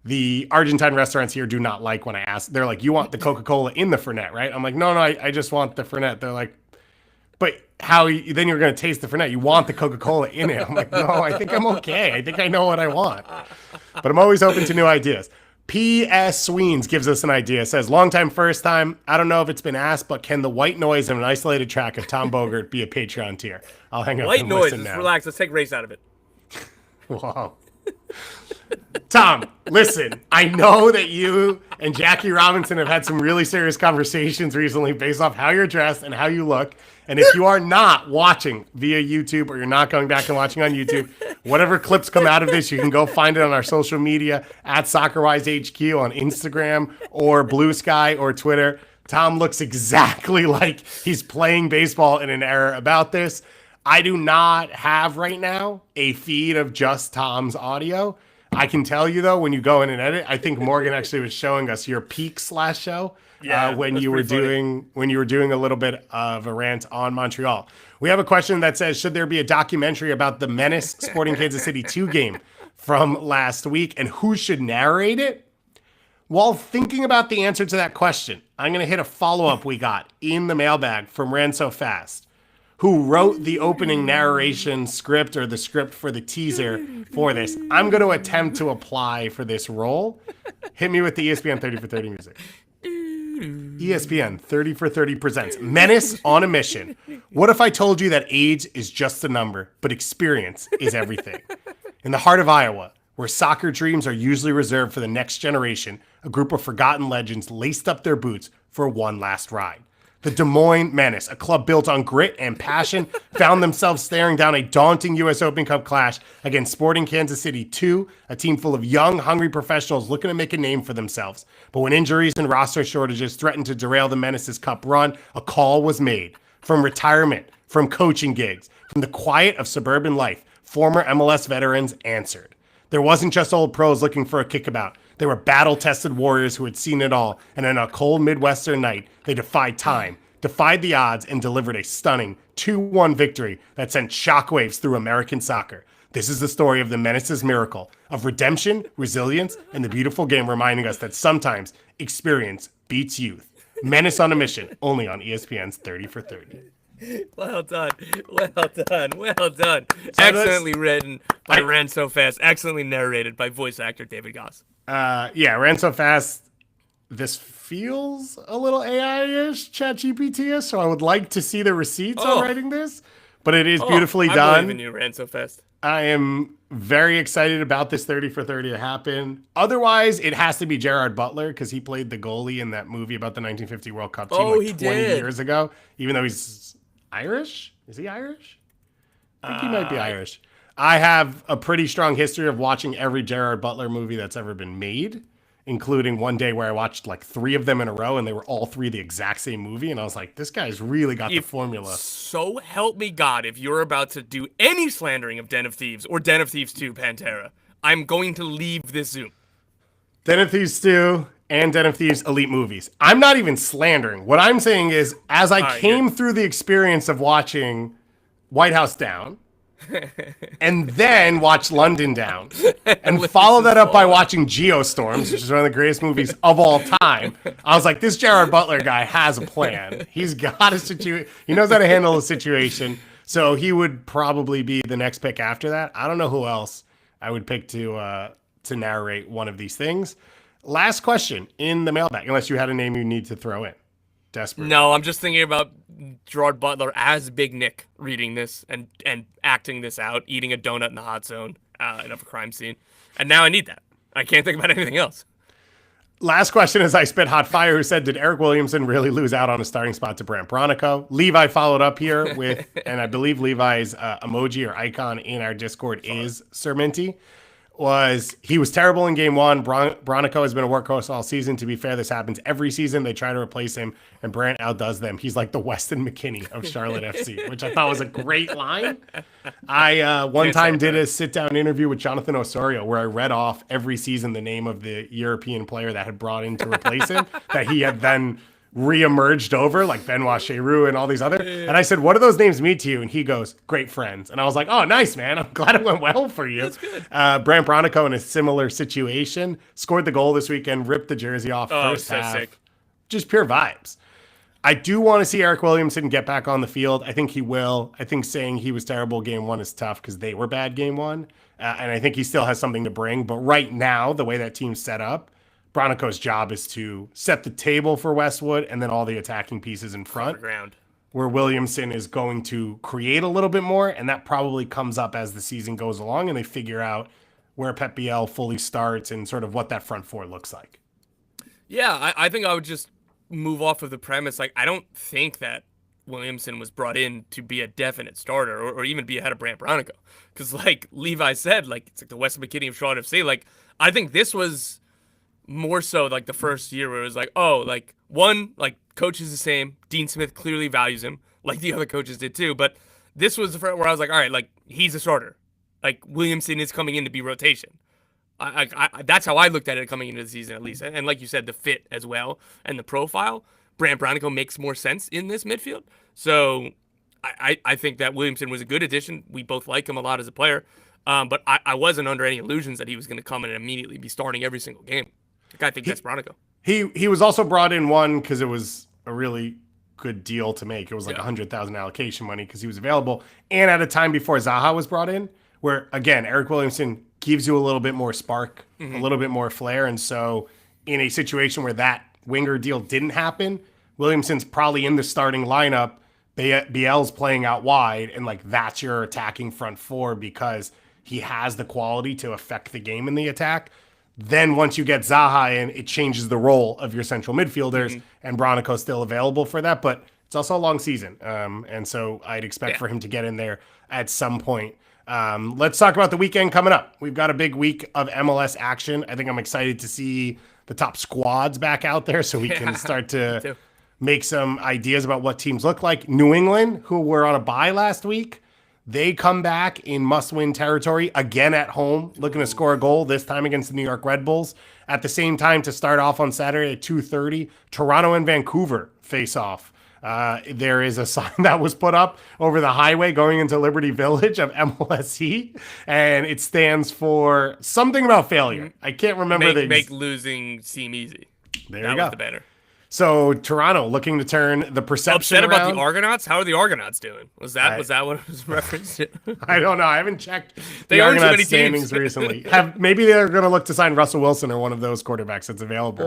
The Argentine restaurants here do not like when I ask. They're like, you want the Coca-Cola in the Fernet, right? I'm like, no, I just want the Fernet. They're like, but then you're going to taste the Fernet. You want the Coca-Cola in it. I'm like, no, I think I'm okay. I think I know what I want. But I'm always open to new ideas. P.S. Sweens gives us an idea. Says, long time, first time. I don't know if it's been asked, but can the white noise of an isolated track of Tom Bogert be a Patreon tier? I'll hang up white and noise. listen now. Relax. Let's take race out of it. Wow. Tom, listen, I know that you and Jackie Robinson have had some really serious conversations recently based off how you're dressed and how you look. And if you are not watching via YouTube or you're not going back and watching on YouTube, whatever clips come out of this, you can go find it on our social media at Soccerwise HQ on Instagram or Blue Sky or Twitter. Tom looks exactly like he's playing baseball in an era about this. I do not have right now a feed of just Tom's audio. I can tell you though, when you go in and edit, I think Morgan actually was showing us your peak /show when you were doing a little bit of a rant on Montreal. We have a question that says, should there be a documentary about the Menace Sporting Kansas City 2 game from last week, and who should narrate it? While thinking about the answer to that question, I'm going to hit a follow-up we got in the mailbag from Ran So Fast, who wrote the opening narration script or the script for the teaser for this. I'm going to attempt to apply for this role. Hit me with the ESPN 30 for 30 music. ESPN 30 for 30 presents Menace on a Mission. What if I told you that age is just a number, but experience is everything? In the heart of Iowa, where soccer dreams are usually reserved for the next generation, a group of forgotten legends laced up their boots for one last ride. The Des Moines Menace, a club built on grit and passion, found themselves staring down a daunting U.S. Open Cup clash against Sporting Kansas City 2, a team full of young, hungry professionals looking to make a name for themselves. But when injuries and roster shortages threatened to derail the Menace's cup run, a call was made. From retirement, from coaching gigs, from the quiet of suburban life, former MLS veterans answered. There wasn't just old pros looking for a kickabout. They were battle-tested warriors who had seen it all, and on a cold Midwestern night, they defied time, defied the odds, and delivered a stunning 2-1 victory that sent shockwaves through American soccer. This is the story of the Menace's miracle, of redemption, resilience, and the beautiful game reminding us that sometimes experience beats youth. Menace on a Mission, only on ESPN's 30 for 30. Well done. Excellently written by Ran So Fast. Excellently narrated by voice actor David Goss. Ran So Fast. This feels a little AI-ish, ChatGPT-ish, so I would like to see the receipts on writing this, but it is beautifully done. I believe in you, Ran So Fast. I am very excited about this 30 for 30 to happen. Otherwise, it has to be Gerard Butler because he played the goalie in that movie about the 1950 World Cup team 20 years ago, even though he's Irish? Is he Irish? I think he might be Irish. I have a pretty strong history of watching every Gerard Butler movie that's ever been made, including one day where I watched like 3 of them in a row, and they were all 3 the exact same movie, and I was like, this guy's really got the formula. So help me God, if you're about to do any slandering of Den of Thieves or Den of Thieves 2 Pantera, I'm going to leave this Zoom. Den of Thieves 2 and Den of Thieves Elite movies. I'm not even slandering. What I'm saying is, as I came through the experience of watching White House Down, and then watch London Down, and follow that up by watching Geostorms, which is one of the greatest movies of all time. I was like, this Gerard Butler guy has a plan. He's got a situation. He knows how to handle a situation. So he would probably be the next pick after that. I don't know who else I would pick to narrate one of these things. Last question in the mailbag, unless you had a name you need to throw in. Desperate. No, I'm just thinking about Gerard Butler as Big Nick reading this and acting this out, eating a donut in the hot zone of a crime scene. And now I need that. I can't think about anything else. Last question is I Spit Hot Fire, who said, did Eric Williamson really lose out on a starting spot to Brant Bronico? Levi followed up here with, and I believe Levi's emoji or icon in our Discord is Sir Minty, he was terrible in game one. Bronico has been a workhorse all season. To be fair, this happens every season. They try to replace him, and Brant outdoes them. He's like the Weston McKinney of Charlotte FC, which I thought was a great line. I one time did a sit-down interview with Jonathan Osorio where I read off every season the name of the European player that had brought in to replace him, that he had then re-emerged over, like Benoit Cheroux and all these other. And I said, what do those names mean to you? And he goes, great friends. And I was like, oh, nice, man. I'm glad it went well for you. That's good. Brant Bronico in a similar situation, scored the goal this weekend, ripped the jersey off first half. Sick. Just pure vibes. I do want to see Eric Williamson get back on the field. I think he will. I think saying he was terrible game one is tough because they were bad game one. And I think he still has something to bring. But right now, the way that team's set up, Bronico's job is to set the table for Westwood and then all the attacking pieces in front, where Williamson is going to create a little bit more, and that probably comes up as the season goes along and they figure out where Pep Biel fully starts and sort of what that front four looks like. Yeah, I think I would just move off of the premise. Like, I don't think that Williamson was brought in to be a definite starter or even be ahead of Brant Bronico. Because like Levi said, like it's like the Weston McKinney of Charlotte FC. Like, I think this was more so like the first year where it was like, oh, like one, like coach is the same. Dean Smith clearly values him, like the other coaches did too. But this was the first where I was like, all right, like he's a starter. Like Williamson is coming in to be rotation. That's how I looked at it coming into the season, at least. And like you said, the fit as well and the profile, Brant Bronico makes more sense in this midfield. So I think that Williamson was a good addition. We both like him a lot as a player. But I wasn't under any illusions that he was going to come in and immediately be starting every single game. Like, I think that's Bronico. He was also brought in because it was a really good deal to make. It was like $100,000 allocation money because he was available. And at a time before Zaha was brought in, where, again, Eric Williamson gives you a little bit more spark, a little bit more flair. And so in a situation where that winger deal didn't happen, Williamson's probably in the starting lineup. Biel's playing out wide, and like that's your attacking front four because he has the quality to affect the game in the attack. Then once you get Zaha in, it changes the role of your central midfielders, and Bronico's still available for that. But it's also a long season, and so I'd expect for him to get in there at some point. Let's talk about the weekend coming up. We've got a big week of MLS action. I think I'm excited to see the top squads back out there so we can start to make some ideas about what teams look like. New England, who were on a bye last week, they come back in must-win territory again at home, looking to score a goal, this time against the New York Red Bulls. At the same time, to start off on Saturday at 2:30, Toronto and Vancouver face off. There is a sign that was put up over the highway going into Liberty Village of MLSE, and it stands for something about failure. I can't remember. Make losing seem easy. There you go. Was the banner. So Toronto looking to turn the perception upset around. About the Argonauts? How are the Argonauts doing? Was that what it was referenced to? I don't know. I haven't checked the Argonauts standings recently. Maybe they're going to look to sign Russell Wilson or one of those quarterbacks that's available.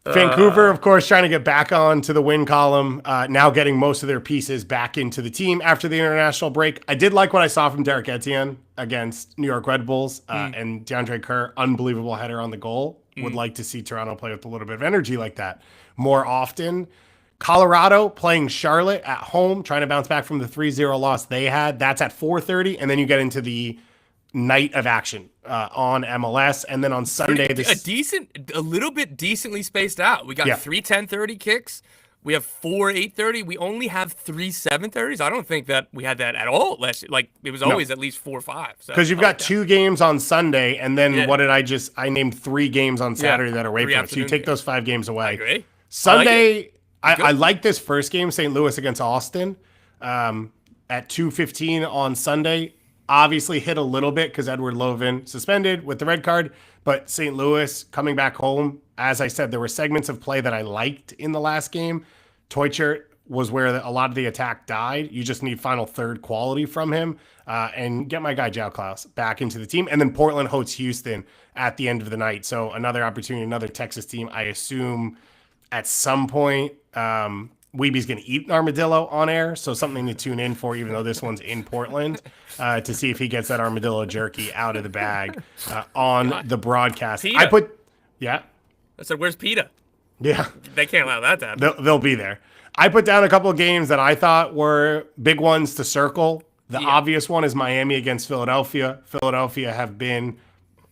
Vancouver, of course, trying to get back onto the win column, now getting most of their pieces back into the team after the international break. I did like what I saw from Derek Etienne against New York Red Bulls and DeAndre Kerr, unbelievable header on the goal. Would like to see Toronto play with a little bit of energy like that more often. Colorado playing Charlotte at home, trying to bounce back from the 3-0 loss they had. That's at 4:30, and then you get into the night of action on MLS, and then on Sunday a little bit decently spaced out. We got 3 10:30 kicks. We have 4 8:30. We only have 3 7:30s. I don't think that we had that at all last year. Like it was always at least 4 or 5. Because you've got 2 games on Sunday, and then what did I named 3 games on Saturday that are away from it. So you take those 5 games away. I agree. Sunday, I like this first game, St. Louis against Austin, at 2:15 on Sunday. Obviously hit a little bit because Edward Lovin suspended with the red card, but St. Louis coming back home. As I said, there were segments of play that I liked in the last game. Teutschert was where a lot of the attack died. You just need final third quality from him and get my guy João Klaus back into the team. And then Portland hosts Houston at the end of the night. So another opportunity, another Texas team. I assume at some point Weeby's going to eat an armadillo on air, so something to tune in for, even though this one's in Portland, to see if he gets that armadillo jerky out of the bag on the broadcast. PETA. I said, where's PETA? Yeah. They can't allow that to happen. They'll be there. I put down a couple of games that I thought were big ones to circle. The obvious one is Miami against Philadelphia. Philadelphia have been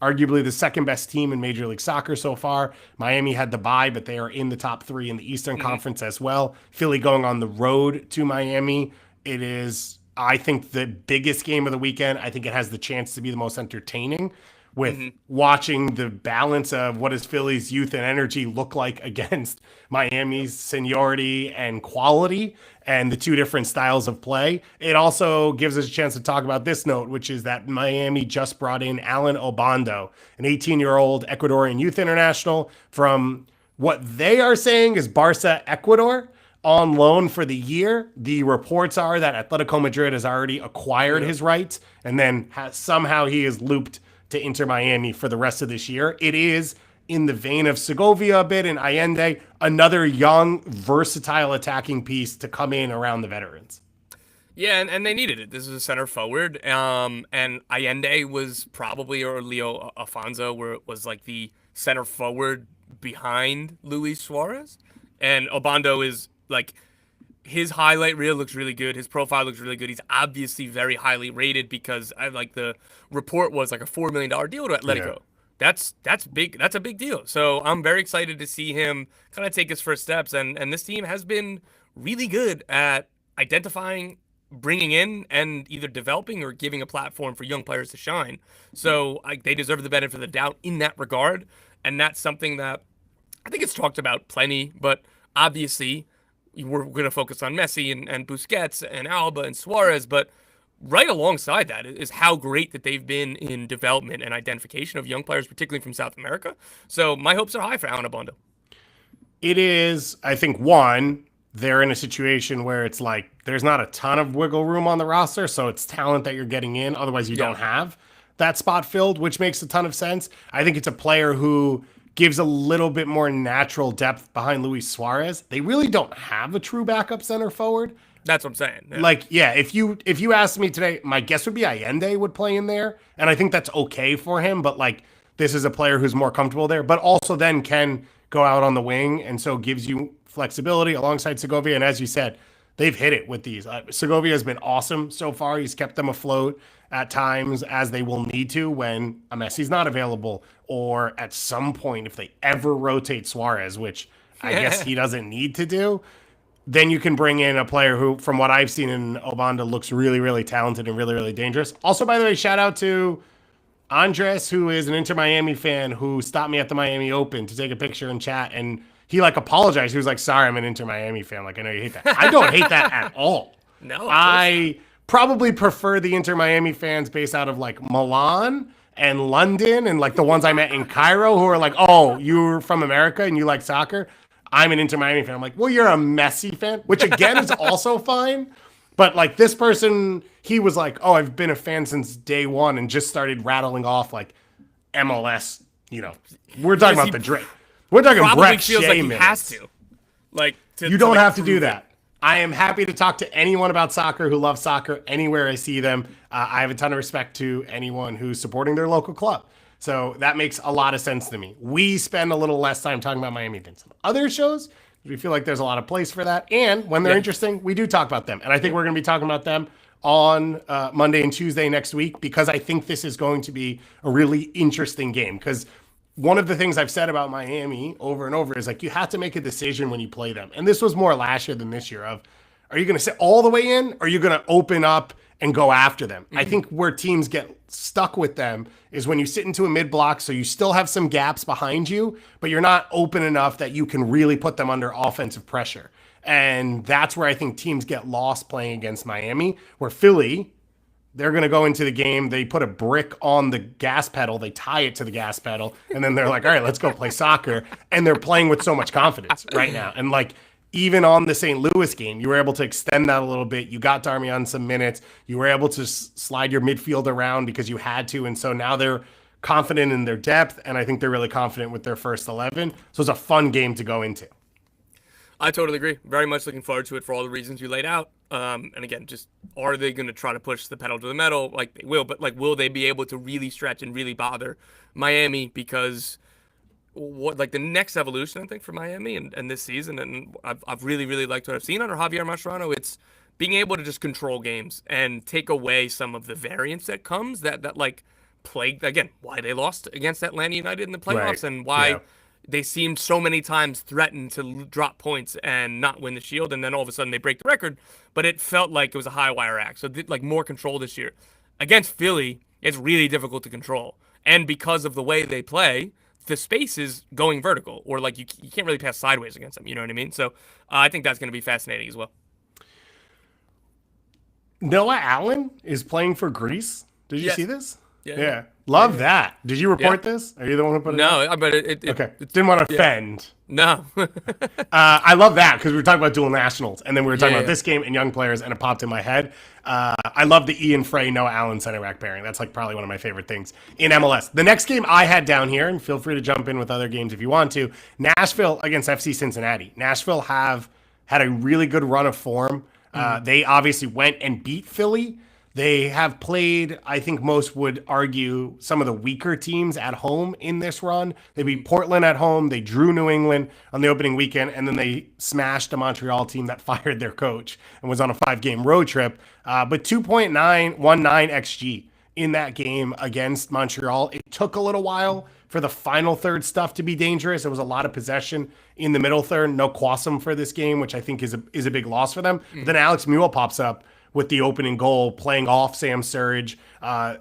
arguably the second best team in Major League Soccer so far. Miami had the bye, but they are in the top 3 in the Eastern Conference as well. Philly going on the road to Miami. It is, I think, the biggest game of the weekend. I think it has the chance to be the most entertaining, with watching the balance of what does Philly's youth and energy look like against Miami's seniority and quality, and the two different styles of play. It also gives us a chance to talk about this note, which is that Miami just brought in Alan Obando, an 18-year-old Ecuadorian youth international from what they are saying is Barca, Ecuador, on loan for the year. The reports are that Atletico Madrid has already acquired his rights, and then somehow he is looped to Inter Miami for the rest of this year. It is in the vein of Segovia a bit and Allende, another young, versatile attacking piece to come in around the veterans. Yeah, and they needed it. This is a center forward, and Allende was probably, or Leo Afonso was like the center forward behind Luis Suarez, and Obando is like, his highlight reel looks really good. His profile looks really good. He's obviously very highly rated because the report was like a $4 million deal to Atletico. Yeah. That's big. That's a big deal. So I'm very excited to see him kind of take his first steps. And this team has been really good at identifying, bringing in, and either developing or giving a platform for young players to shine. So they deserve the benefit of the doubt in that regard. And that's something that I think it's talked about plenty, but obviously we're going to focus on Messi and Busquets and Alba and Suarez, but right alongside that is how great that they've been in development and identification of young players, particularly from South America. So my hopes are high for Alan Obando. It is, I think, one, they're in a situation where it's like there's not a ton of wiggle room on the roster, so it's talent that you're getting in. Otherwise, you don't have that spot filled, which makes a ton of sense. I think it's a player who gives a little bit more natural depth behind Luis Suarez. They really don't have a true backup center forward. That's what I'm saying. Yeah. If you asked me today, my guess would be Allende would play in there, and I think that's okay for him, but this is a player who's more comfortable there, but also then can go out on the wing, and so gives you flexibility alongside Segovia. And as you said, they've hit it with these. Segovia has been awesome so far. He's kept them afloat at times, as they will need to when Messi's not available, or at some point if they ever rotate Suarez, which I guess he doesn't need to do. Then you can bring in a player who, from what I've seen in Obando, looks really, really talented and really, really dangerous. Also, by the way, shout out to Andres, who is an Inter Miami fan, who stopped me at the Miami Open to take a picture and chat, and he apologized. He was like, "Sorry, I'm an Inter Miami fan. I know you hate that." I don't hate that at all. No, I probably prefer the Inter Miami fans based out of Milan and London and the ones I met in Cairo who are like, "Oh, you're from America and you like soccer." I'm an Inter Miami fan. I'm like, "Well, you're a Messi fan," which again is also fine. But this person, he was like, "Oh, I've been a fan since day one," and just started rattling off MLS. We're talking about the Drake. We're talking Brett feels Shea like he minutes. has to. You don't have to do that. I am happy to talk to anyone about soccer who loves soccer anywhere I see them. I have a ton of respect to anyone who's supporting their local club. So that makes a lot of sense to me. We spend a little less time talking about Miami than some other shows. We feel like there's a lot of place for that. And when they're interesting, we do talk about them. And I think we're going to be talking about them on Monday and Tuesday next week, because I think this is going to be a really interesting game. Because one of the things I've said about Miami over and over is you have to make a decision when you play them. And this was more last year than this year of, are you going to sit all the way in, or are you going to open up and go after them? I think where teams get stuck with them is when you sit into a mid-block, so you still have some gaps behind you, but you're not open enough that you can really put them under offensive pressure. And that's where I think teams get lost playing against Miami, where Philly, they're going to go into the game, they put a brick on the gas pedal, they tie it to the gas pedal, and then they're like, all right, let's go play soccer. And they're playing with so much confidence right now. And even on the St. Louis game, you were able to extend that a little bit. You got Darmian some minutes. You were able to slide your midfield around because you had to. And so now they're confident in their depth, and I think they're really confident with their first 11. So it's a fun game to go into. I totally agree. Very much looking forward to it for all the reasons you laid out. And again, just are they going to try to push the pedal to the metal? They will, but will they be able to really stretch and really bother Miami? Because what like the next evolution, I think, for Miami and this season, and I've really really liked what I've seen under Javier Mascherano. It's being able to just control games and take away some of the variance that comes that like plagued again why they lost against Atlanta United in the playoffs Right. and why Yeah. they seemed so many times threatened to drop points and not win the Shield, and then all of a sudden they break the record. But it felt like it was a high wire act. So like more control this year against Philly. It's really difficult to control, and because of the way they play, the space is going vertical, or like you can't really pass sideways against them. You know what I mean? So I think that's going to be fascinating as well. Noah Allen is playing for Greece. Did you Yes. see this? Yeah. Yeah. Love that. Did you report this? Are you the one who put it out? No, but Okay. Didn't want to offend. no. I love that because we were talking about dual nationals, and then we were talking Yeah, about yeah. this game and young players, and it popped in my head. I love the Ian Frey, Noah Allen center back pairing. That's like probably one of my favorite things in MLS. The next game I had down here, and feel free to jump in with other games if you want to, Nashville against FC Cincinnati. Nashville have had a really good run of form. They obviously went and beat Philly. They have played, I think most would argue, some of the weaker teams at home in this run. They beat Portland at home. They drew New England on the opening weekend, and then they smashed a Montreal team that fired their coach and was on a 5-game road trip. But 2.919 XG in that game against Montreal. It took a little while for the final third stuff to be dangerous. There was a lot of possession in the middle third. No Quassam for this game, which I think is a big loss for them. But then Alex Mule pops up with the opening goal, playing off Sam Surridge.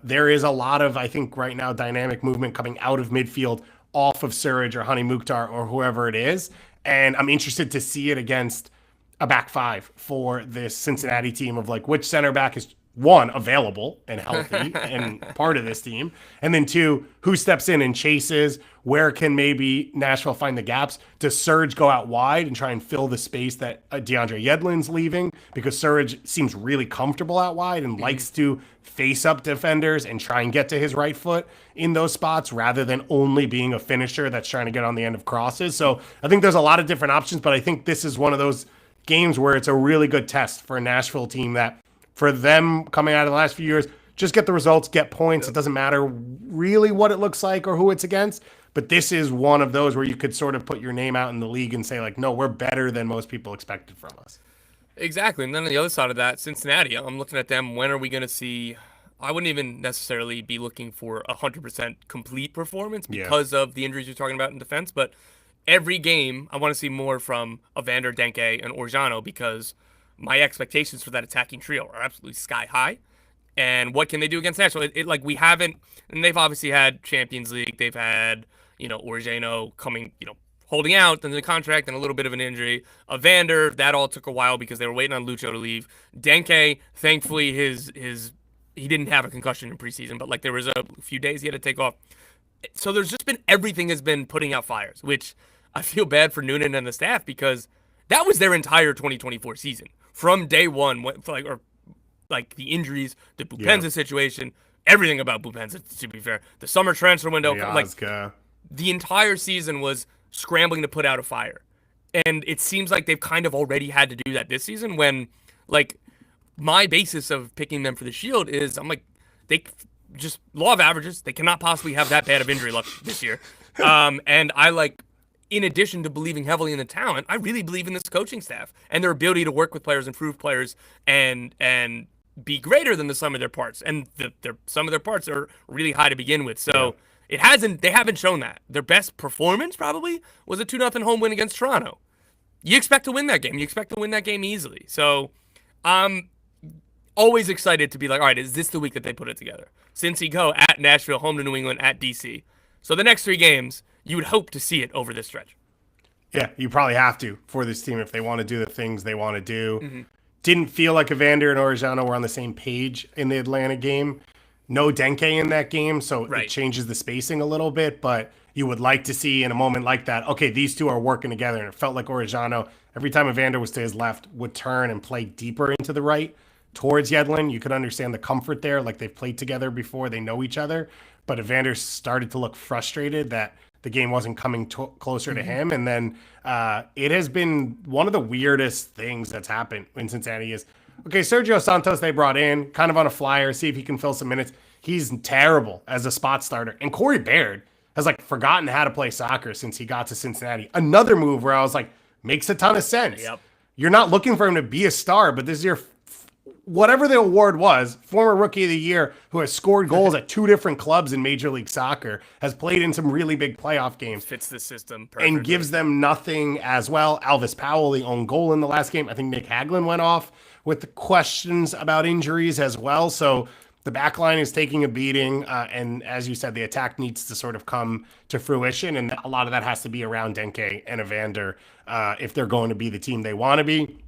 There is a lot of, I think, right now, dynamic movement coming out of midfield off of Surridge or Hani Mukhtar or whoever it is. And I'm interested to see it against a back five for this Cincinnati team of like which center back is one available and healthy and part of this team, and then two, who steps in and chases. Where can maybe Nashville find the gaps? Does Surge go out wide and try and fill the space that DeAndre Yedlin's leaving? Because Surge seems really comfortable out wide and likes to face up defenders and try and get to his right foot in those spots rather than only being a finisher that's trying to get on the end of crosses. So I think there's a lot of different options, but I think this is one of those games where it's a really good test for a Nashville team that for them coming out of the last few years, just get the results, get points. It doesn't matter really what it looks like or who it's against. But this is one of those where you could sort of put your name out in the league and say, like, no, we're better than most people expected from us. Exactly. And then on the other side of that, Cincinnati, I'm looking at them. When are we going to see? I wouldn't even necessarily be looking for 100% complete performance because of the injuries you're talking about in defense. But every game, I want to see more from Evander, Denke, and Orjano because my expectations for that attacking trio are absolutely sky high. And what can they do against Nashville? It like we haven't, and they've obviously had Champions League. They've had, Orjano coming, holding out in the contract and a little bit of an injury. Evander, that all took a while because they were waiting on Lucho to leave. Denke, thankfully, he didn't have a concussion in preseason, but like there was a few days he had to take off. So there's just been everything has been putting out fires, which I feel bad for Noonan and the staff because that was their entire 2024 season from day one. Like the injuries, the Bupenza situation, everything about Bupenza. To be fair, the summer transfer window, the entire season was scrambling to put out a fire, and it seems like they've kind of already had to do that this season. When like my basis of picking them for the Shield is I'm like they just law of averages. They cannot possibly have that bad of injury luck this year, and I like. In addition to believing heavily in the talent, I really believe in this coaching staff and their ability to work with players, improve players, and be greater than the sum of their parts. And their some of their parts are really high to begin with. So they haven't shown that. Their best performance probably was a 2-0 home win against Toronto. You expect to win that game. You expect to win that game easily. So I'm always excited to be like, all right, is this the week that they put it together? Cincy go at Nashville, home to New England, at DC. So the next 3 games, you would hope to see it over this stretch. Yeah, you probably have to for this team if they want to do the things they want to do. Didn't feel like Evander and Orjano were on the same page in the Atlanta game. No Denke in that game, so it changes the spacing a little bit, but you would like to see in a moment like that, okay, these two are working together, and it felt like Orjano, every time Evander was to his left, would turn and play deeper into the right towards Yedlin. You could understand the comfort there, like they've played together before, they know each other, but Evander started to look frustrated that the game wasn't coming closer to him. And then it has been one of the weirdest things that's happened in Cincinnati is, okay, Sergio Santos they brought in kind of on a flyer, see if he can fill some minutes. He's terrible as a spot starter. And Corey Baird has like forgotten how to play soccer since he got to Cincinnati. Another move where I was like, makes a ton of sense. Yep. You're not looking for him to be a star, but this is your whatever the award was, former rookie of the year who has scored goals at 2 different clubs in Major League Soccer, has played in some really big playoff games. Fits the system perfectly. And gives them nothing as well. Alvis Powell, the own goal in the last game. I think Nick Hagelin went off with the questions about injuries as well. So the back line is taking a beating. And as you said, the attack needs to sort of come to fruition. And a lot of that has to be around Denke and Evander if they're going to be the team they want to be.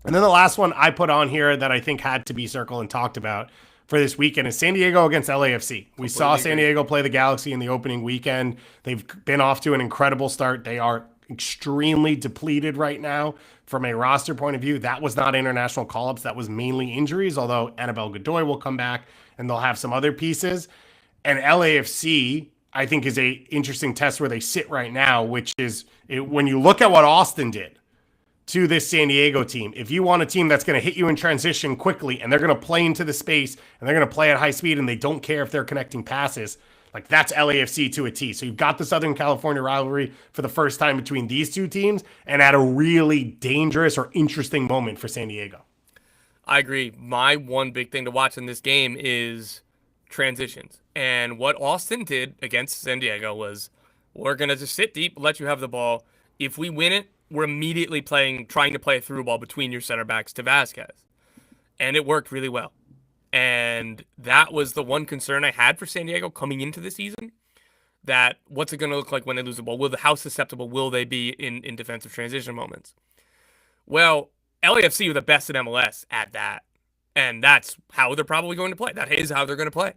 And then the last one I put on here that I think had to be circled and talked about for this weekend is San Diego against LAFC. We saw San Diego play the Galaxy in the opening weekend. They've been off to an incredible start. They are extremely depleted right now from a roster point of view. That was not international call-ups. That was mainly injuries, although Annabelle Godoy will come back and they'll have some other pieces. And LAFC, I think, is a interesting test where they sit right now, which is when you look at what Austin did to this San Diego team. If you want a team that's going to hit you in transition quickly and they're going to play into the space and they're going to play at high speed and they don't care if they're connecting passes, like that's LAFC to a T. So you've got the Southern California rivalry for the first time between these two teams and at a really dangerous or interesting moment for San Diego. I agree. My one big thing to watch in this game is transitions. And what Austin did against San Diego was, we're going to just sit deep, let you have the ball. If we win it, we're immediately trying to play a through ball between your center backs to Vasquez. And it worked really well. And that was the one concern I had for San Diego coming into the season, that what's it going to look like when they lose the ball? How susceptible will they be in defensive transition moments? Well, LAFC were the best in MLS at that. And that's how they're probably going to play. That is how they're going to play.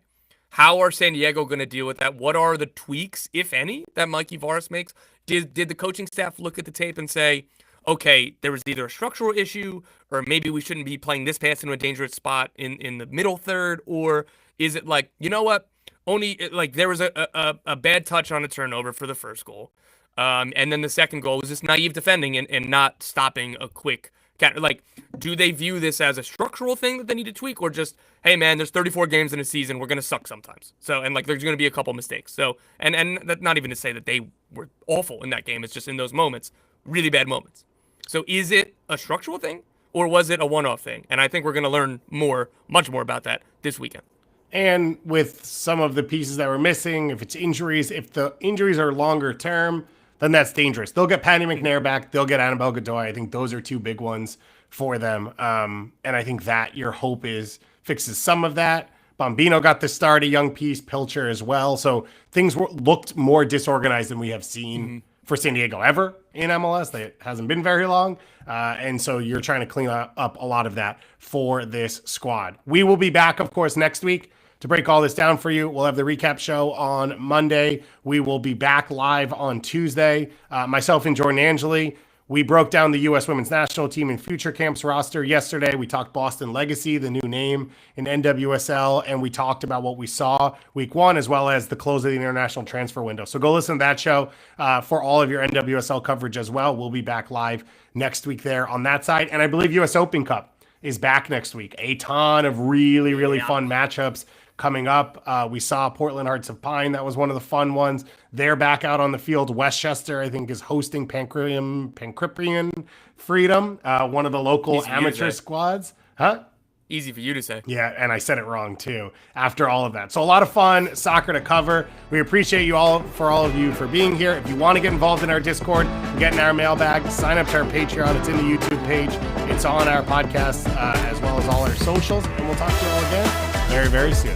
How are San Diego going to deal with that? What are the tweaks, if any, that Mikey Varas makes? Did the coaching staff look at the tape and say, okay, there was either a structural issue or maybe we shouldn't be playing this pass into a dangerous spot in the middle third? Or is it like, you know what? There was a bad touch on a turnover for the first goal. And then the second goal was just naive defending and not stopping a quick counter. Like, do they view this as a structural thing that they need to tweak, or just, hey man, there's 34 games in a season, we're going to suck sometimes. So, and like, there's going to be a couple mistakes. So, and that's not even to say that they were awful in that game. It's just in those moments, really bad moments. So is it a structural thing or was it a one-off thing? And I think we're going to learn much more about that this weekend. And with some of the pieces that were missing, if it's injuries, if the injuries are longer term, then that's dangerous. They'll get Patty McNair back. They'll get Annabelle Godoy. I think those are 2 big ones for them. And I think that your hope is fixes some of that. Bombino got the start, a young piece, Pilcher as well. So things looked more disorganized than we have seen for San Diego ever in MLS. It hasn't been very long. And so you're trying to clean up a lot of that for this squad. We will be back, of course, next week to break all this down for you. We'll have the recap show on Monday. We will be back live on Tuesday. Myself and Jordan Angeli, we broke down the U.S. Women's National Team and Future Camps roster yesterday. We talked Boston Legacy, the new name in NWSL, and we talked about what we saw week 1 as well as the close of the international transfer window. So go listen to that show for all of your NWSL coverage as well. We'll be back live next week there on that side. And I believe U.S. Open Cup is back next week. A ton of really fun matchups coming up. We saw Portland Hearts of Pine. That was one of the fun ones. They're back out on the field. Westchester, I think, is hosting Pancrypian Freedom, one of the local amateur squads. Huh? Easy for you to say. Yeah, and I said it wrong, too, after all of that. So a lot of fun soccer to cover. We appreciate you all of you for being here. If you want to get involved in our Discord, get in our mailbag, sign up to our Patreon. It's in the YouTube page. It's on our podcast, as well as all our socials. And we'll talk to you all again very soon.